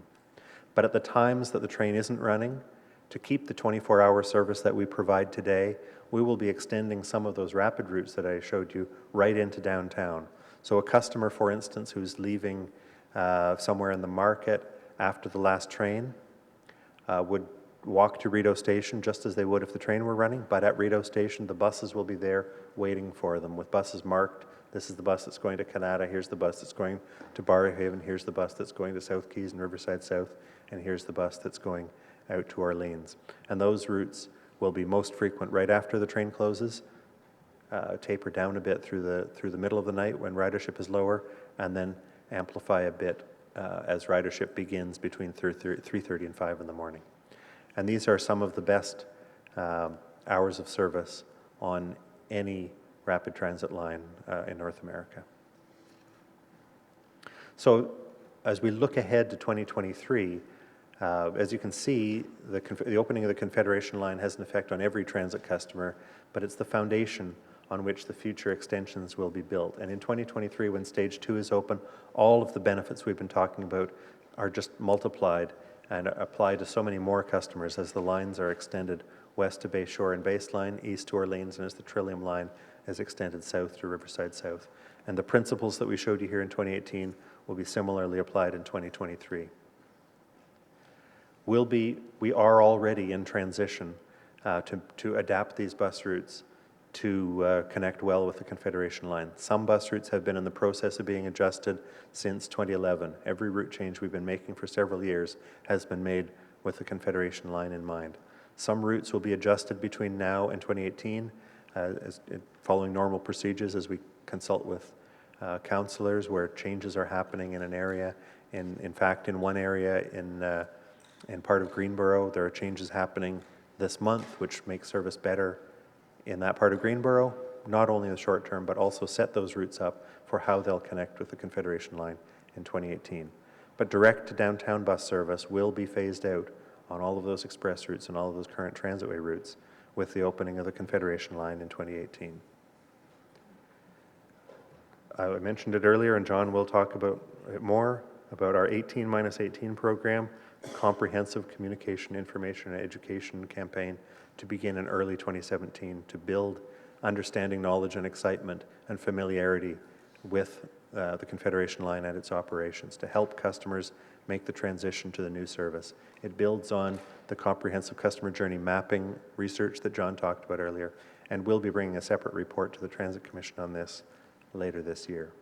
But at the times that the train isn't running, to keep the 24-hour service that we provide today, we will be extending some of those rapid routes that I showed you right into downtown. So a customer, for instance, who's leaving somewhere in the market after the last train would walk to Rideau Station just as they would if the train were running, but at Rideau Station the buses will be there waiting for them with buses marked. This is the bus that's going to Canada, here's the bus that's going to Barrhaven, here's the bus that's going to South Keys and Riverside South, and here's the bus that's going out to Orleans. And those routes will be most frequent right after the train closes, taper down a bit through the middle of the night when ridership is lower, and then amplify a bit as ridership begins between 3:30 and 5 in the morning. And these are some of the best hours of service on any rapid transit line in North America. So as we look ahead to 2023, as you can see, the opening of the Confederation line has an effect on every transit customer, but it's the foundation on which the future extensions will be built. And in 2023, when Stage 2 is open, all of the benefits we've been talking about are just multiplied and applied to so many more customers as the lines are extended west to Bayshore and Baseline, east to Orleans, and as the Trillium line is extended south to Riverside South. And the principles that we showed you here in 2018 will be similarly applied in 2023. We are already in transition to adapt these bus routes to connect well with the Confederation line. Some bus routes have been in the process of being adjusted since 2011. Every route change we've been making for several years has been made with the Confederation line in mind. Some routes will be adjusted between now and 2018, following normal procedures as we consult with councillors where changes are happening in an area. In fact, in one area in part of Greenboro, there are changes happening this month which make service better in that part of Greenboro, not only in the short term, but also set those routes up for how they'll connect with the Confederation line in 2018. But direct to downtown bus service will be phased out on all of those express routes and all of those current transitway routes with the opening of the Confederation line in 2018. I mentioned it earlier, and John will talk about it more, about our 18-18 program, a comprehensive communication, information, and education campaign to begin in early 2017 to build understanding, knowledge, and excitement and familiarity with the Confederation line and its operations to help customers make the transition to the new service. It builds on the comprehensive customer journey mapping research that John talked about earlier, and we'll be bringing a separate report to the Transit Commission on this later this year.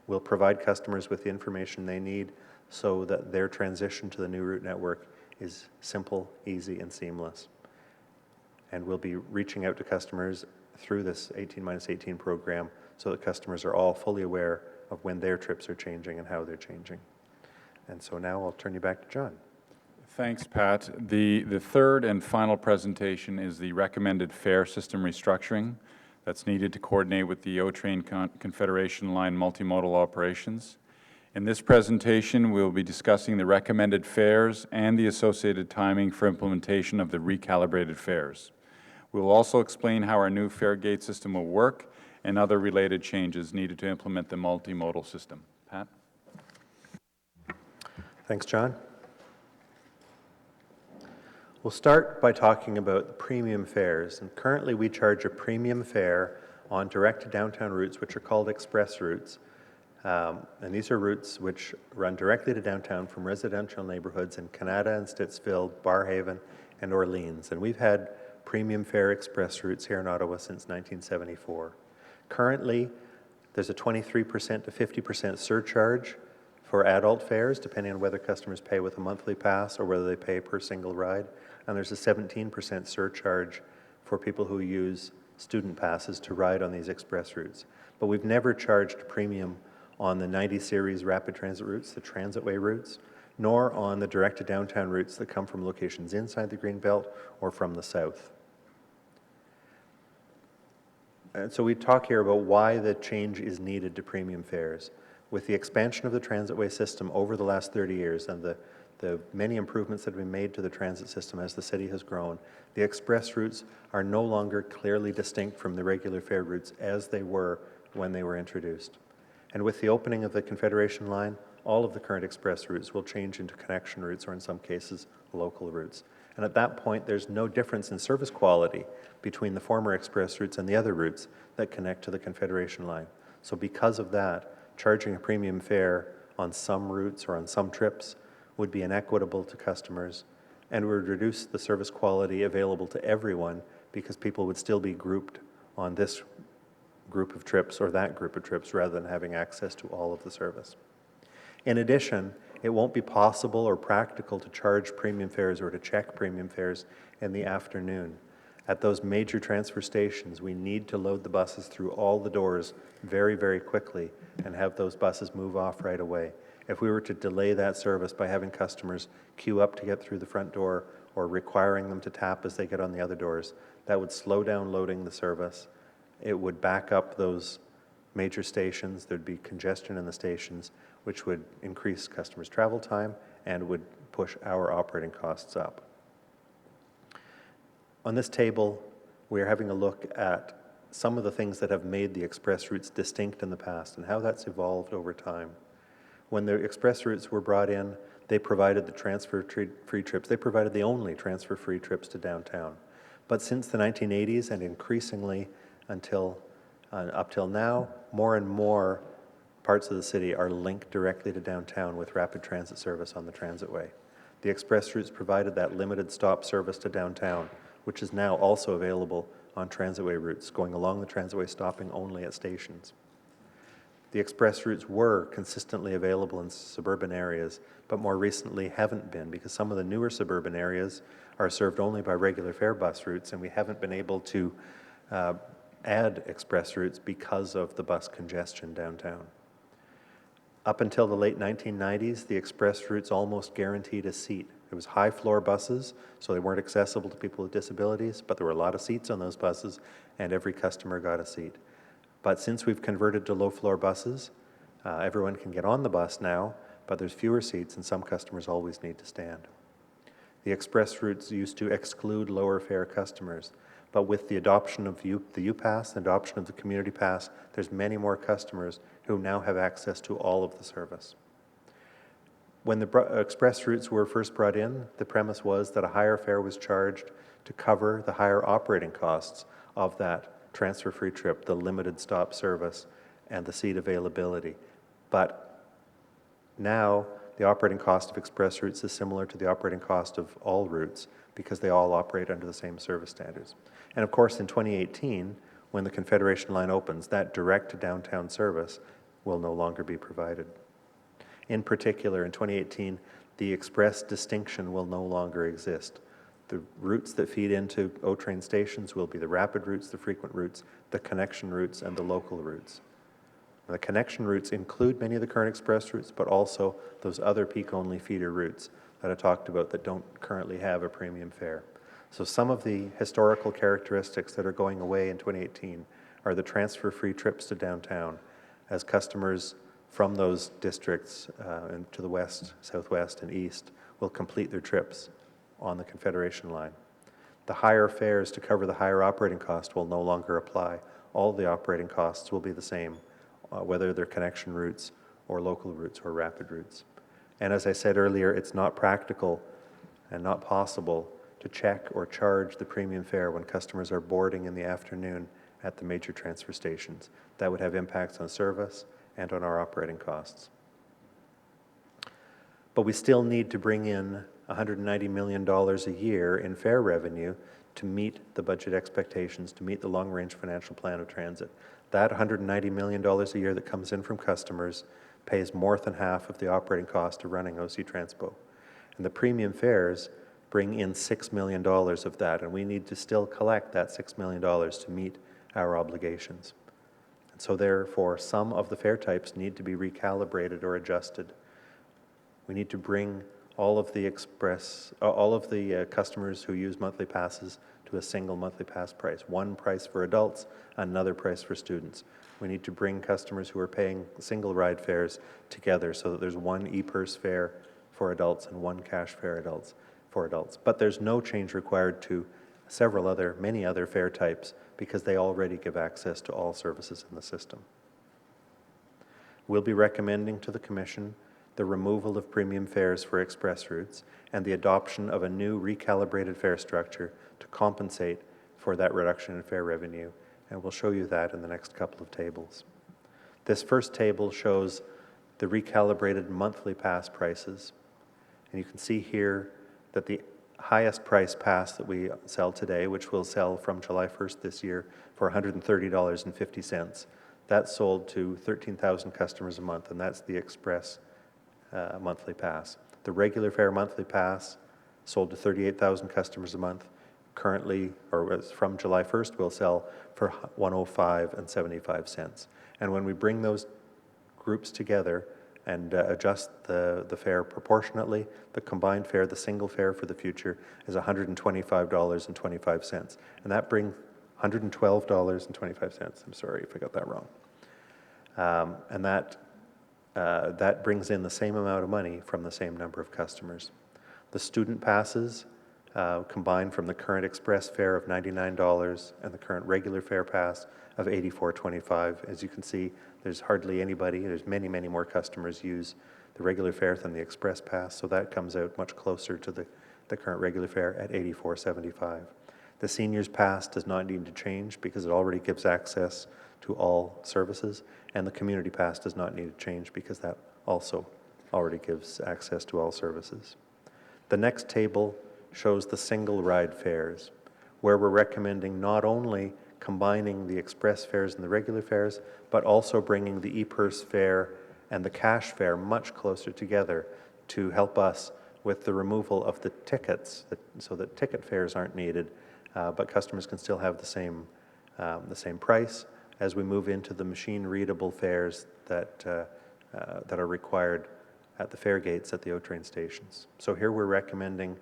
We'll provide customers with the information they need so that their transition to the new route network is simple, easy, and seamless. And we'll be reaching out to customers through this 18-18 program so that customers are all fully aware of when their trips are changing and how they're changing. And so now I'll turn you back to John. Thanks, Pat. The third and final presentation is the recommended fare system restructuring that's needed to coordinate with the O-Train Confederation line multimodal operations. In this presentation, we'll be discussing the recommended fares and the associated timing for implementation of the recalibrated fares. We will also explain how our new fare gate system will work and other related changes needed to implement the multimodal system. Pat? Thanks, John. We'll start by talking about premium fares. And currently we charge a premium fare on direct to downtown routes, which are called express routes. And these are routes which run directly to downtown from residential neighborhoods in Canada and Stittsville, Barrhaven, and Orleans. And we've had premium fare express routes here in Ottawa since 1974. Currently, there's a 23% to 50% surcharge for adult fares, depending on whether customers pay with a monthly pass or whether they pay per single ride. And there's a 17% surcharge for people who use student passes to ride on these express routes. But we've never charged a premium on the 90 series rapid transit routes, the transitway routes, nor on the direct to downtown routes that come from locations inside the Greenbelt or from the south. And so we talk here about why the change is needed to premium fares. With the expansion of the transitway system over the last 30 years and the many improvements that have been made to the transit system as the city has grown, the express routes are no longer clearly distinct from the regular fare routes as they were when they were introduced. And with the opening of the Confederation line, all of the current express routes will change into connection routes or in some cases local routes. And at that point, there's no difference in service quality between the former express routes and the other routes that connect to the Confederation line. So because of that, charging a premium fare on some routes or on some trips would be inequitable to customers and would reduce the service quality available to everyone because people would still be grouped on this group of trips or that group of trips rather than having access to all of the service. In addition, it won't be possible or practical to charge premium fares or to check premium fares in the afternoon. At those major transfer stations, we need to load the buses through all the doors very, very quickly and have those buses move off right away. If we were to delay that service by having customers queue up to get through the front door or requiring them to tap as they get on the other doors, that would slow down loading the service. It would back up those major stations. There'd be congestion in the stations, which would increase customers' travel time and would push our operating costs up. On this table, we are having a look at some of the things that have made the express routes distinct in the past and how that's evolved over time. When the express routes were brought in, they provided the transfer-free trips. They provided the only transfer-free trips to downtown. But since the 1980s and increasingly up till now, more and more parts of the city are linked directly to downtown with rapid transit service on the transitway. The express routes provided that limited stop service to downtown, which is now also available on transitway routes, going along the transitway, stopping only at stations. The express routes were consistently available in suburban areas, but more recently haven't been because some of the newer suburban areas are served only by regular fare bus routes, and we haven't been able to add express routes because of the bus congestion downtown. Up until the late 1990s, the express routes almost guaranteed a seat. It was high-floor buses, so they weren't accessible to people with disabilities, but there were a lot of seats on those buses, and every customer got a seat. But since we've converted to low-floor buses, everyone can get on the bus now, but there's fewer seats, and some customers always need to stand. The express routes used to exclude lower-fare customers, but with the adoption of the U-Pass, the adoption of the Community Pass, there's many more customers who now have access to all of the service. When the express routes were first brought in, the premise was that a higher fare was charged to cover the higher operating costs of that transfer-free trip, the limited stop service, and the seat availability. But now, the operating cost of express routes is similar to the operating cost of all routes because they all operate under the same service standards. And of course, in 2018, when the Confederation line opens, that direct to downtown service will no longer be provided. In particular, in 2018, the express distinction will no longer exist. The routes that feed into O-train stations will be the rapid routes, the frequent routes, the connection routes, and the local routes. The connection routes include many of the current express routes, but also those other peak-only feeder routes that I talked about that don't currently have a premium fare. So some of the historical characteristics that are going away in 2018 are the transfer-free trips to downtown as customers from those districts to the west, southwest, and east will complete their trips on the Confederation line. The higher fares to cover the higher operating cost will no longer apply. All the operating costs will be the same, whether they're connection routes or local routes or rapid routes. And as I said earlier, it's not practical and not possible to check or charge the premium fare when customers are boarding in the afternoon at the major transfer stations. That would have impacts on service and on our operating costs. But we still need to bring in $190 million a year in fare revenue to meet the budget expectations, to meet the long-range financial plan of transit. That $190 million a year that comes in from customers pays more than half of the operating cost of running OC Transpo. And the premium fares bring in $6 million of that, and we need to still collect that $6 million to meet our obligations. And so therefore, some of the fare types need to be recalibrated or adjusted. We need to bring all of the customers who use monthly passes to a single monthly pass price. One price for adults, another price for students. We need to bring customers who are paying single ride fares together so that there's one e-purse fare for adults and one cash fare for adults. But there's no change required to many other fare types because they already give access to all services in the system. We'll be recommending to the Commission the removal of premium fares for express routes and the adoption of a new recalibrated fare structure to compensate for that reduction in fare revenue, and we'll show you that in the next couple of tables. This first table shows the recalibrated monthly pass prices, and you can see here that the highest price pass that we sell today, which we'll sell from July 1st this year for $130.50, that's sold to 13,000 customers a month, and that's the express monthly pass. The regular fare monthly pass sold to 38,000 customers a month. Currently, or from July 1st, we'll sell for $105.75. And when we bring those groups together and adjust the fare proportionately, the combined fare, the single fare for the future, is $125.25. And that brings $112.25. I'm sorry if I got that wrong. And that brings in the same amount of money from the same number of customers. The student passes combined from the current express fare of $99 and the current regular fare pass of $84.25. As you can see, there's many, many more customers use the regular fare than the express pass, so that comes out much closer to the current regular fare at $84.75. The seniors pass does not need to change because it already gives access to all services, and the community pass does not need to change because that also already gives access to all services. The next table shows the single ride fares, where we're recommending not only combining the express fares and the regular fares, but also bringing the e-purse fare and the cash fare much closer together to help us with the removal of the tickets, so that ticket fares aren't needed, but customers can still have the same price as we move into the machine-readable fares that are required at the fare gates at the O-train stations. So here we're recommending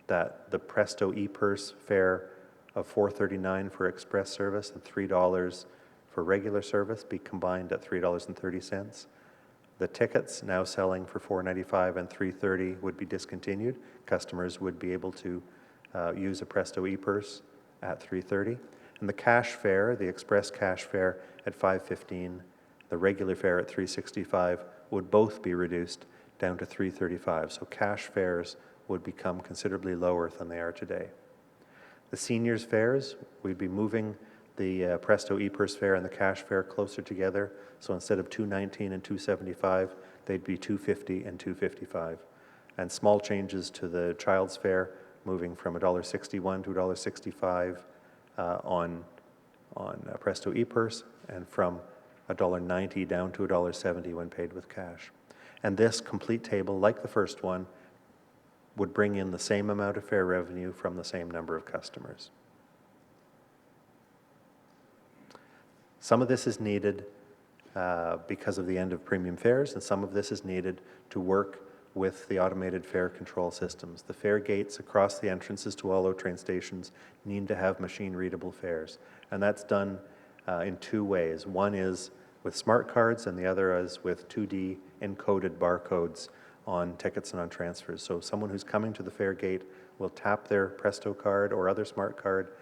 that the Presto e-purse fare of $4.39 for express service and $3 for regular service be combined at $3.30. The tickets now selling for $4.95 and $3.30 would be discontinued. Customers would be able to use a Presto e-purse at $3.30. And the cash fare, the express cash fare at $5.15, the regular fare at $3.65 would both be reduced down to $3.35. So cash fares would become considerably lower than they are today. The seniors fares, we'd be moving the Presto e-purse fare and the cash fare closer together. So instead of $2.19 and $2.75, they'd be $2.50 and $2.55. And small changes to the child's fare, moving from $1.61 to $1.65 on Presto e-purse, and from $1.90 down to $1.70 when paid with cash. And this complete table, like the first one, would bring in the same amount of fare revenue from the same number of customers. Some of this is needed because of the end of premium fares, and some of this is needed to work with the automated fare control systems. The fare gates across the entrances to all O-train stations need to have machine-readable fares, and that's done in two ways. One is with smart cards, and the other is with 2D encoded barcodes on tickets and on transfers. So someone who's coming to the fare gate will tap their Presto card or other smart card,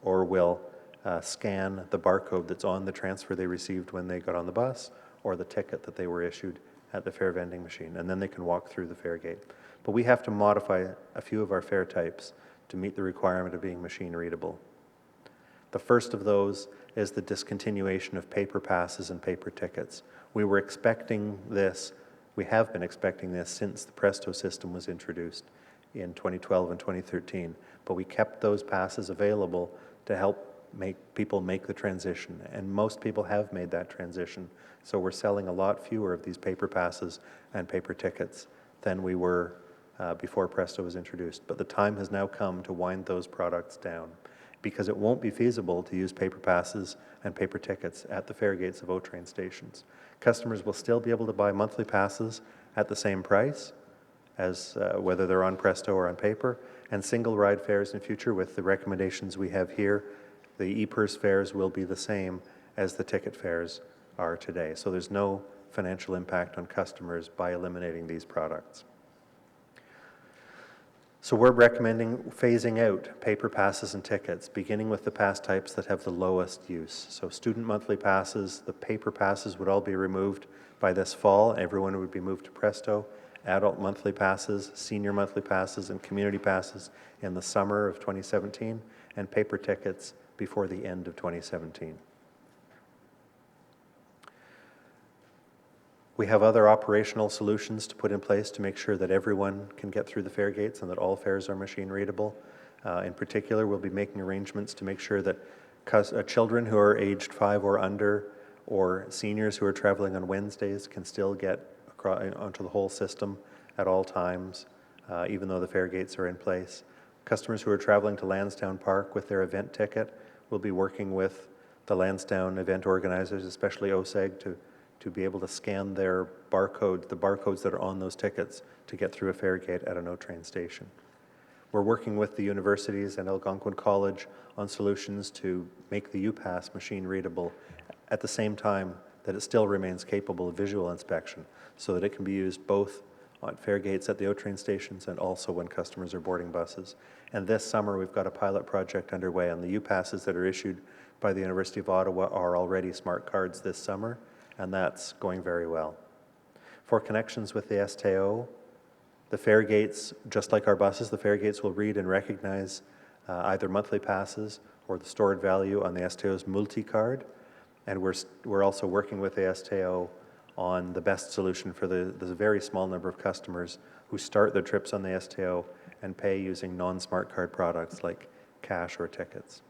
or will scan the barcode that's on the transfer they received when they got on the bus, or the ticket that they were issued at the fare vending machine, and then they can walk through the fare gate. But we have to modify a few of our fare types to meet the requirement of being machine readable. The first of those is the discontinuation of paper passes and paper tickets. We were expecting this, we have been expecting this since the Presto system was introduced in 2012 and 2013, but we kept those passes available to help people make the transition, and most people have made that transition. So we're selling a lot fewer of these paper passes and paper tickets than we were before Presto was introduced. But the time has now come to wind those products down, because it won't be feasible to use paper passes and paper tickets at the fare gates of O-train stations. Customers will still be able to buy monthly passes at the same price as whether they're on Presto or on paper, and single ride fares in future with the recommendations we have here. The e-purse fares will be the same as the ticket fares are today. So there's no financial impact on customers by eliminating these products. So we're recommending phasing out paper passes and tickets, beginning with the pass types that have the lowest use. So student monthly passes, the paper passes would all be removed by this fall. Everyone would be moved to Presto. Adult monthly passes, senior monthly passes, and community passes in the summer of 2017, and paper tickets before the end of 2017. We have other operational solutions to put in place to make sure that everyone can get through the fare gates and that all fares are machine readable. In particular, we'll be making arrangements to make sure that children who are aged 5 or under, or seniors who are traveling on Wednesdays, can still get onto the whole system at all times, even though the fare gates are in place. Customers who are traveling to Lansdowne Park with their event ticket will be working with the Lansdowne event organizers, especially OSEG, to be able to scan their barcodes, the barcodes that are on those tickets, to get through a fare gate at an O-train station. We're working with the universities and Algonquin College on solutions to make the UPass machine readable at the same time that it still remains capable of visual inspection, so that it can be used both on fare gates at the O-train stations and also when customers are boarding buses. And this summer we've got a pilot project underway, and the UPasses that are issued by the University of Ottawa are already smart cards this summer, and that's going very well. For connections with the STO, the fare gates, just like our buses, the fare gates will read and recognize either monthly passes or the stored value on the STO's multi-card, and we're also working with the STO on the best solution for the very small number of customers who start their trips on the STO and pay using non-smart card products like cash or tickets.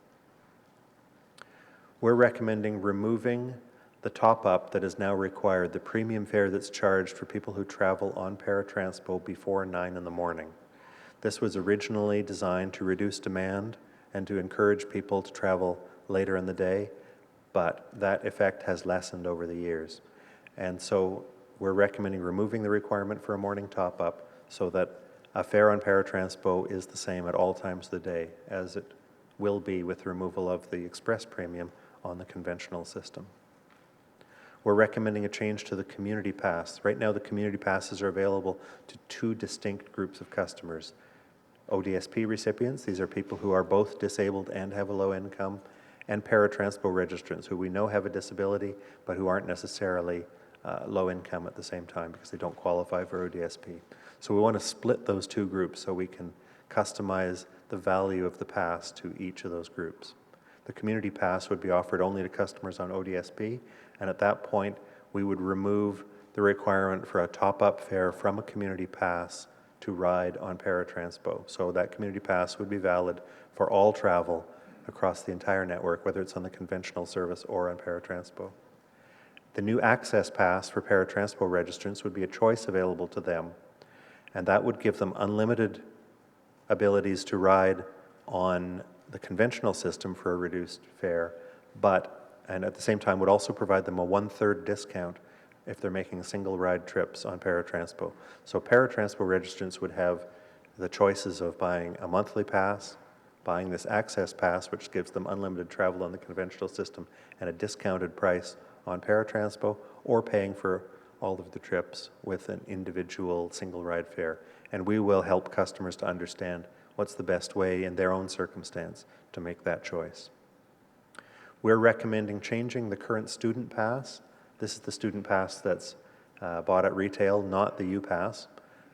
We're recommending removing the top-up that is now required, the premium fare that's charged for people who travel on Paratranspo before 9 in the morning. This was originally designed to reduce demand and to encourage people to travel later in the day, but that effect has lessened over the years. And so we're recommending removing the requirement for a morning top-up so that a fare on Paratranspo is the same at all times of the day, as it will be with the removal of the express premium on the conventional system. We're recommending a change to the community pass. Right now, the community passes are available to 2 distinct groups of customers. ODSP recipients, these are people who are both disabled and have a low income, and Paratranspo registrants, who we know have a disability, but who aren't necessarily low income at the same time because they don't qualify for ODSP. So we want to split those 2 groups so we can customize the value of the pass to each of those groups. The community pass would be offered only to customers on ODSP, and at that point, we would remove the requirement for a top-up fare from a community pass to ride on Paratranspo. So that community pass would be valid for all travel across the entire network, whether it's on the conventional service or on Paratranspo. The new access pass for Paratranspo registrants would be a choice available to them, and that would give them unlimited abilities to ride on the conventional system for a reduced fare, and at the same time would also provide them a 1/3 discount if they're making single ride trips on Paratranspo. So Paratranspo registrants would have the choices of buying a monthly pass, buying this access pass, which gives them unlimited travel on the conventional system and a discounted price on Paratranspo, or paying for all of the trips with an individual single ride fare. And we will help customers to understand what's the best way in their own circumstance to make that choice. We're recommending changing the current student pass. This is the student pass that's bought at retail, not the U-Pass.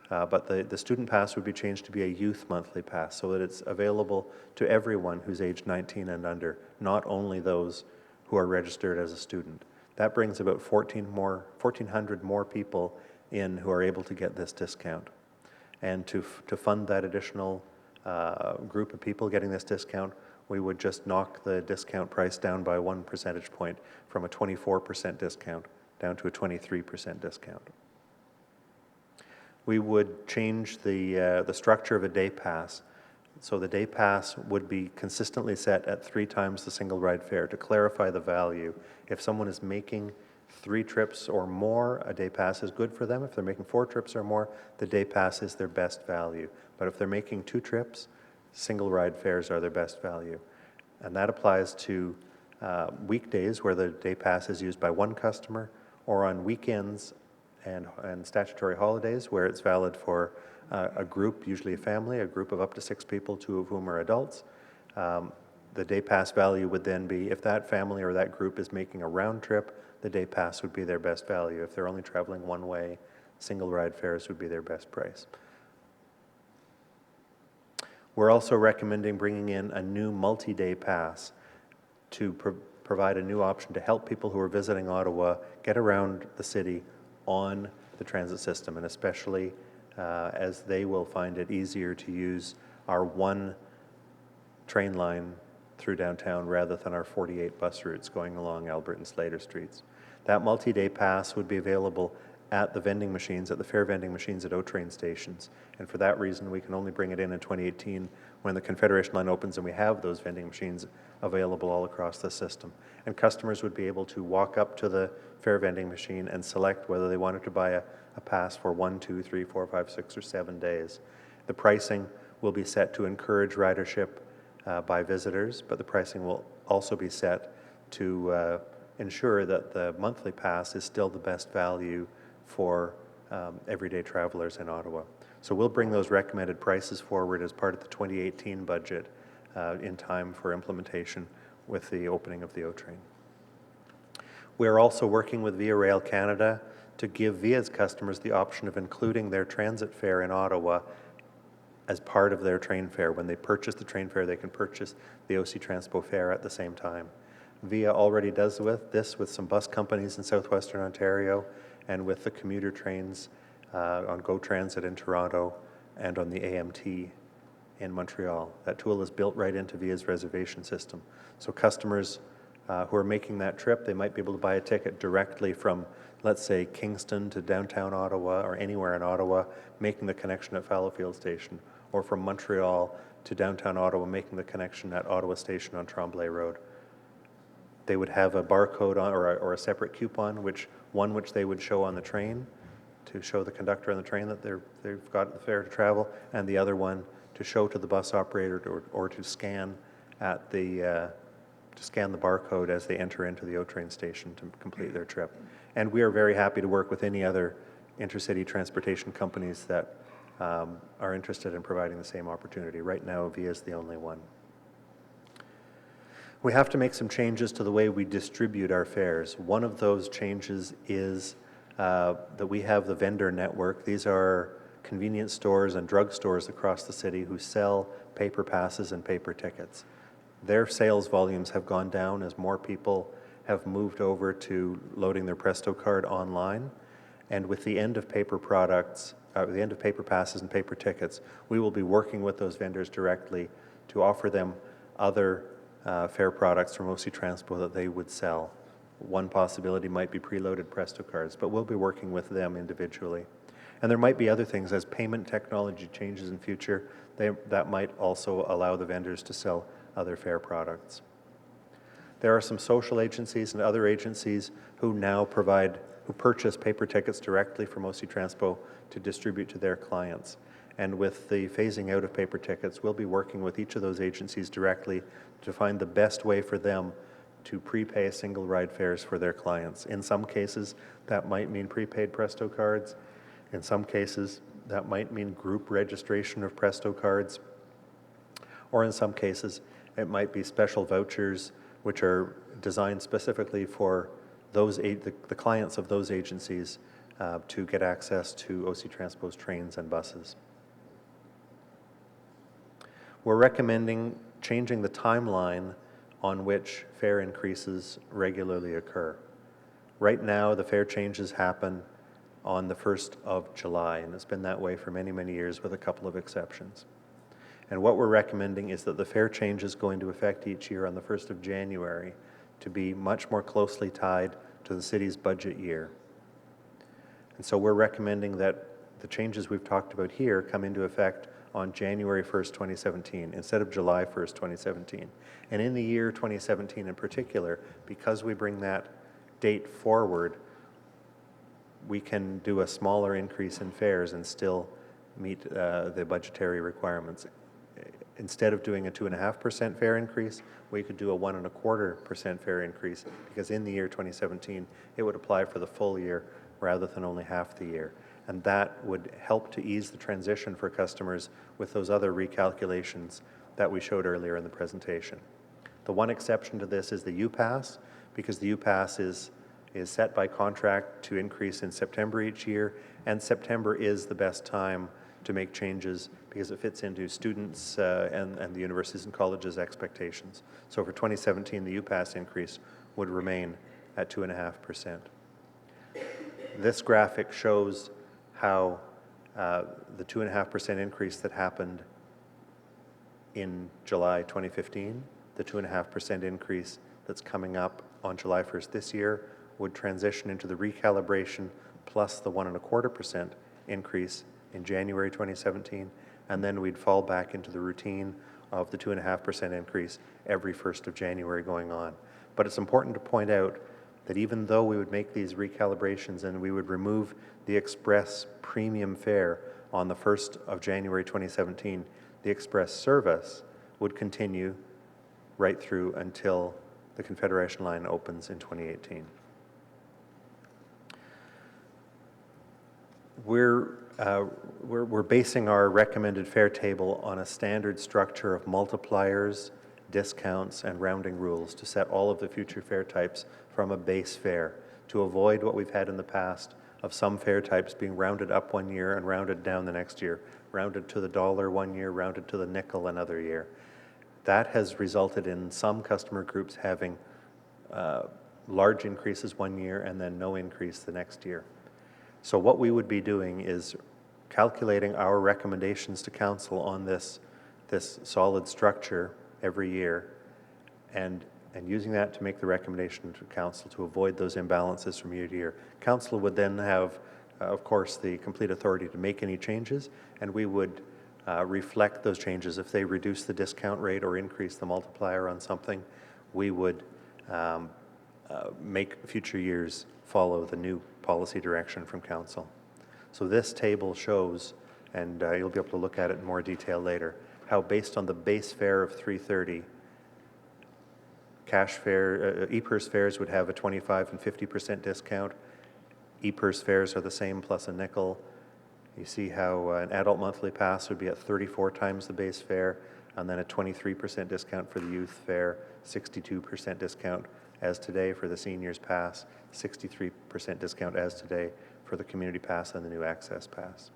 But the student pass would be changed to be a youth monthly pass so that it's available to everyone who's aged 19 and under, not only those who are registered as a student. That brings about 1,400 more people in who are able to get this discount. And to fund that additional group of people getting this discount, we would just knock the discount price down by 1 percentage point from a 24% discount down to a 23% discount. We would change the structure of a day pass. So the day pass would be consistently set at 3 times the single ride fare to clarify the value. If someone is making 3 trips or more, a day pass is good for them. If they're making 4 trips or more, the day pass is their best value. But if they're making 2 trips, single ride fares are their best value. And that applies to weekdays where the day pass is used by 1 customer, or on weekends and statutory holidays where it's valid for a group, usually a family, a group of up to 6 people, 2 of whom are adults. The day pass value would then be, if that family or that group is making a round trip, the day pass would be their best value. If they're only traveling one way, single ride fares would be their best price. We're also recommending bringing in a new multi-day pass to provide a new option to help people who are visiting Ottawa get around the city on the transit system, and especially as they will find it easier to use our 1 train line through downtown rather than our 48 bus routes going along Albert and Slater streets. That multi-day pass would be available at the vending machines, at the fare vending machines at O-Train stations. And for that reason, we can only bring it in 2018 when the Confederation line opens and we have those vending machines available all across the system. And customers would be able to walk up to the fare vending machine and select whether they wanted to buy a pass for 1, 2, 3, 4, 5, 6, or 7 days. The pricing will be set to encourage ridership by visitors, but the pricing will also be set to ensure that the monthly pass is still the best value for everyday travelers in Ottawa. So we'll bring those recommended prices forward as part of the 2018 budget in time for implementation with the opening of the O-Train. We're also working with Via Rail Canada to give Via's customers the option of including their transit fare in Ottawa as part of their train fare. When they purchase the train fare, they can purchase the OC Transpo fare at the same time. Via already does this with some bus companies in southwestern Ontario and with the commuter trains on GO Transit in Toronto and on the AMT in Montreal. That tool is built right into Via's reservation system. So customers who are making that trip, they might be able to buy a ticket directly from, let's say, Kingston to downtown Ottawa or anywhere in Ottawa, making the connection at Fallowfield Station, or from Montreal to downtown Ottawa, making the connection at Ottawa Station on Tremblay Road. They would have a barcode on, or a separate coupon, which they would show on the train to show the conductor on the train that they've got the fare to travel, and the other one to show to the bus operator or to scan at the barcode as they enter into the O-Train station to complete their trip. And we are very happy to work with any other intercity transportation companies that are interested in providing the same opportunity. Right now, Via is the only one. We have to make some changes to the way we distribute our fares. One of those changes is that we have the vendor network. These are convenience stores and drugstores across the city who sell paper passes and paper tickets. Their sales volumes have gone down as more people have moved over to loading their Presto card online. And with the end of paper products, the end of paper passes and paper tickets, we will be working with those vendors directly to offer them other fare products from OC Transpo that they would sell. One possibility might be preloaded Presto cards, but we'll be working with them individually. And there might be other things as payment technology changes in future, that might also allow the vendors to sell other fare products. There are some social agencies and other agencies who now purchase paper tickets directly from OC Transpo to distribute to their clients. And with the phasing out of paper tickets, we'll be working with each of those agencies directly to find the best way for them to prepay single ride fares for their clients. In some cases, that might mean prepaid Presto cards. In some cases, that might mean group registration of Presto cards. Or in some cases, it might be special vouchers which are designed specifically for those the clients of those agencies to get access to OC Transpo's trains and buses. We're recommending changing the timeline on which fare increases regularly occur. Right now, the fare changes happen on the 1st of July, and it's been that way for many, many years with a couple of exceptions. And what we're recommending is that the fare changes go into effect each year on the 1st of January to be much more closely tied to the city's budget year. And so we're recommending that the changes we've talked about here come into effect on January 1st, 2017, instead of July 1st, 2017. And in the year 2017 in particular, because we bring that date forward, we can do a smaller increase in fares and still meet the budgetary requirements. Instead of doing a 2.5% fare increase, we could do a 1.25% fare increase, because in the year 2017, it would apply for the full year rather than only half the year. And that would help to ease the transition for customers with those other recalculations that we showed earlier in the presentation. The one exception to this is the U-Pass, because the U-Pass is set by contract to increase in September each year, and September is the best time to make changes because it fits into students and the universities and colleges' expectations. So for 2017, the U-Pass increase would remain at 2.5%. This graphic shows how the 2.5% increase that happened in July 2015, the 2.5% increase that's coming up on July 1st this year, would transition into the recalibration plus the 1.25% increase in January 2017, and then we'd fall back into the routine of the 2.5% increase every 1st of January going on. But it's important to point out that even though we would make these recalibrations and we would remove the express premium fare on the 1st of January 2017, the express service would continue right through until the Confederation line opens in 2018. We're basing our recommended fare table on a standard structure of multipliers, discounts, and rounding rules to set all of the future fare types from a base fare, to avoid what we've had in the past of some fare types being rounded up one year and rounded down the next year, rounded to the dollar one year, rounded to the nickel another year. That has resulted in some customer groups having large increases one year and then no increase the next year. So what we would be doing is calculating our recommendations to council on this solid structure every year, and using that to make the recommendation to council to avoid those imbalances from year to year. Council would then have, of course, the complete authority to make any changes, and we would reflect those changes. If they reduce the discount rate or increase the multiplier on something, we would make future years follow the new policy direction from council. So this table shows, and you'll be able to look at it in more detail later, how based on the base fare of $3.30, cash fare, e-purse fares would have a 25% and 50% discount. E-purse fares are the same plus a nickel. You see how an adult monthly pass would be at 34 times the base fare, and then a 23% discount for the youth fare, 62% discount as today for the seniors pass, 63% discount as today for the community pass and the new access pass.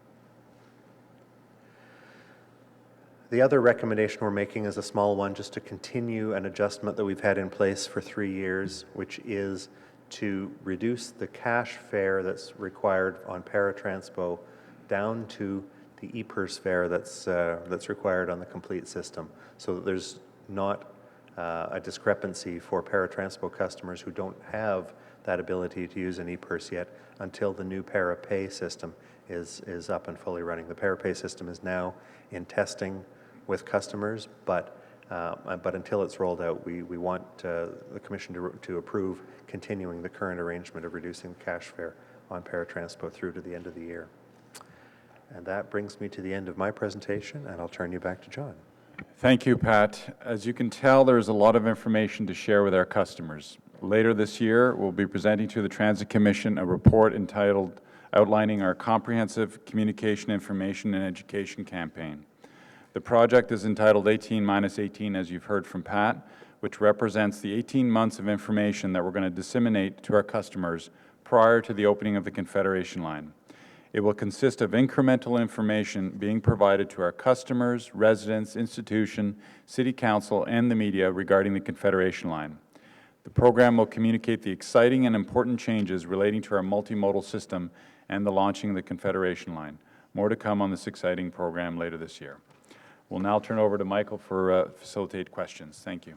The other recommendation we're making is a small one, just to continue an adjustment that we've had in place for 3 years, which is to reduce the cash fare that's required on Paratranspo down to the e-purse fare that's required on the complete system, so that there's not a discrepancy for Paratranspo customers who don't have that ability to use an e-purse yet until the new ParaPay system is up and fully running. The ParaPay system is now in testing with customers, but until it's rolled out, we want the Commission to approve continuing the current arrangement of reducing the cash fare on Paratranspo through to the end of the year. And that brings me to the end of my presentation, and I'll turn you back to John. Thank you, Pat. As you can tell, there's a lot of information to share with our customers. Later this year, we'll be presenting to the Transit Commission a report entitled Outlining Our Comprehensive Communication, Information and Education Campaign. The project is entitled 18-18, as you've heard from Pat, which represents the 18 months of information that we're going to disseminate to our customers prior to the opening of the Confederation line. It will consist of incremental information being provided to our customers, residents, institution, City Council, and the media regarding the Confederation line. The program will communicate the exciting and important changes relating to our multimodal system and the launching of the Confederation line. More to come on this exciting program later this year. We'll now turn over to Michael for facilitate questions. Thank you.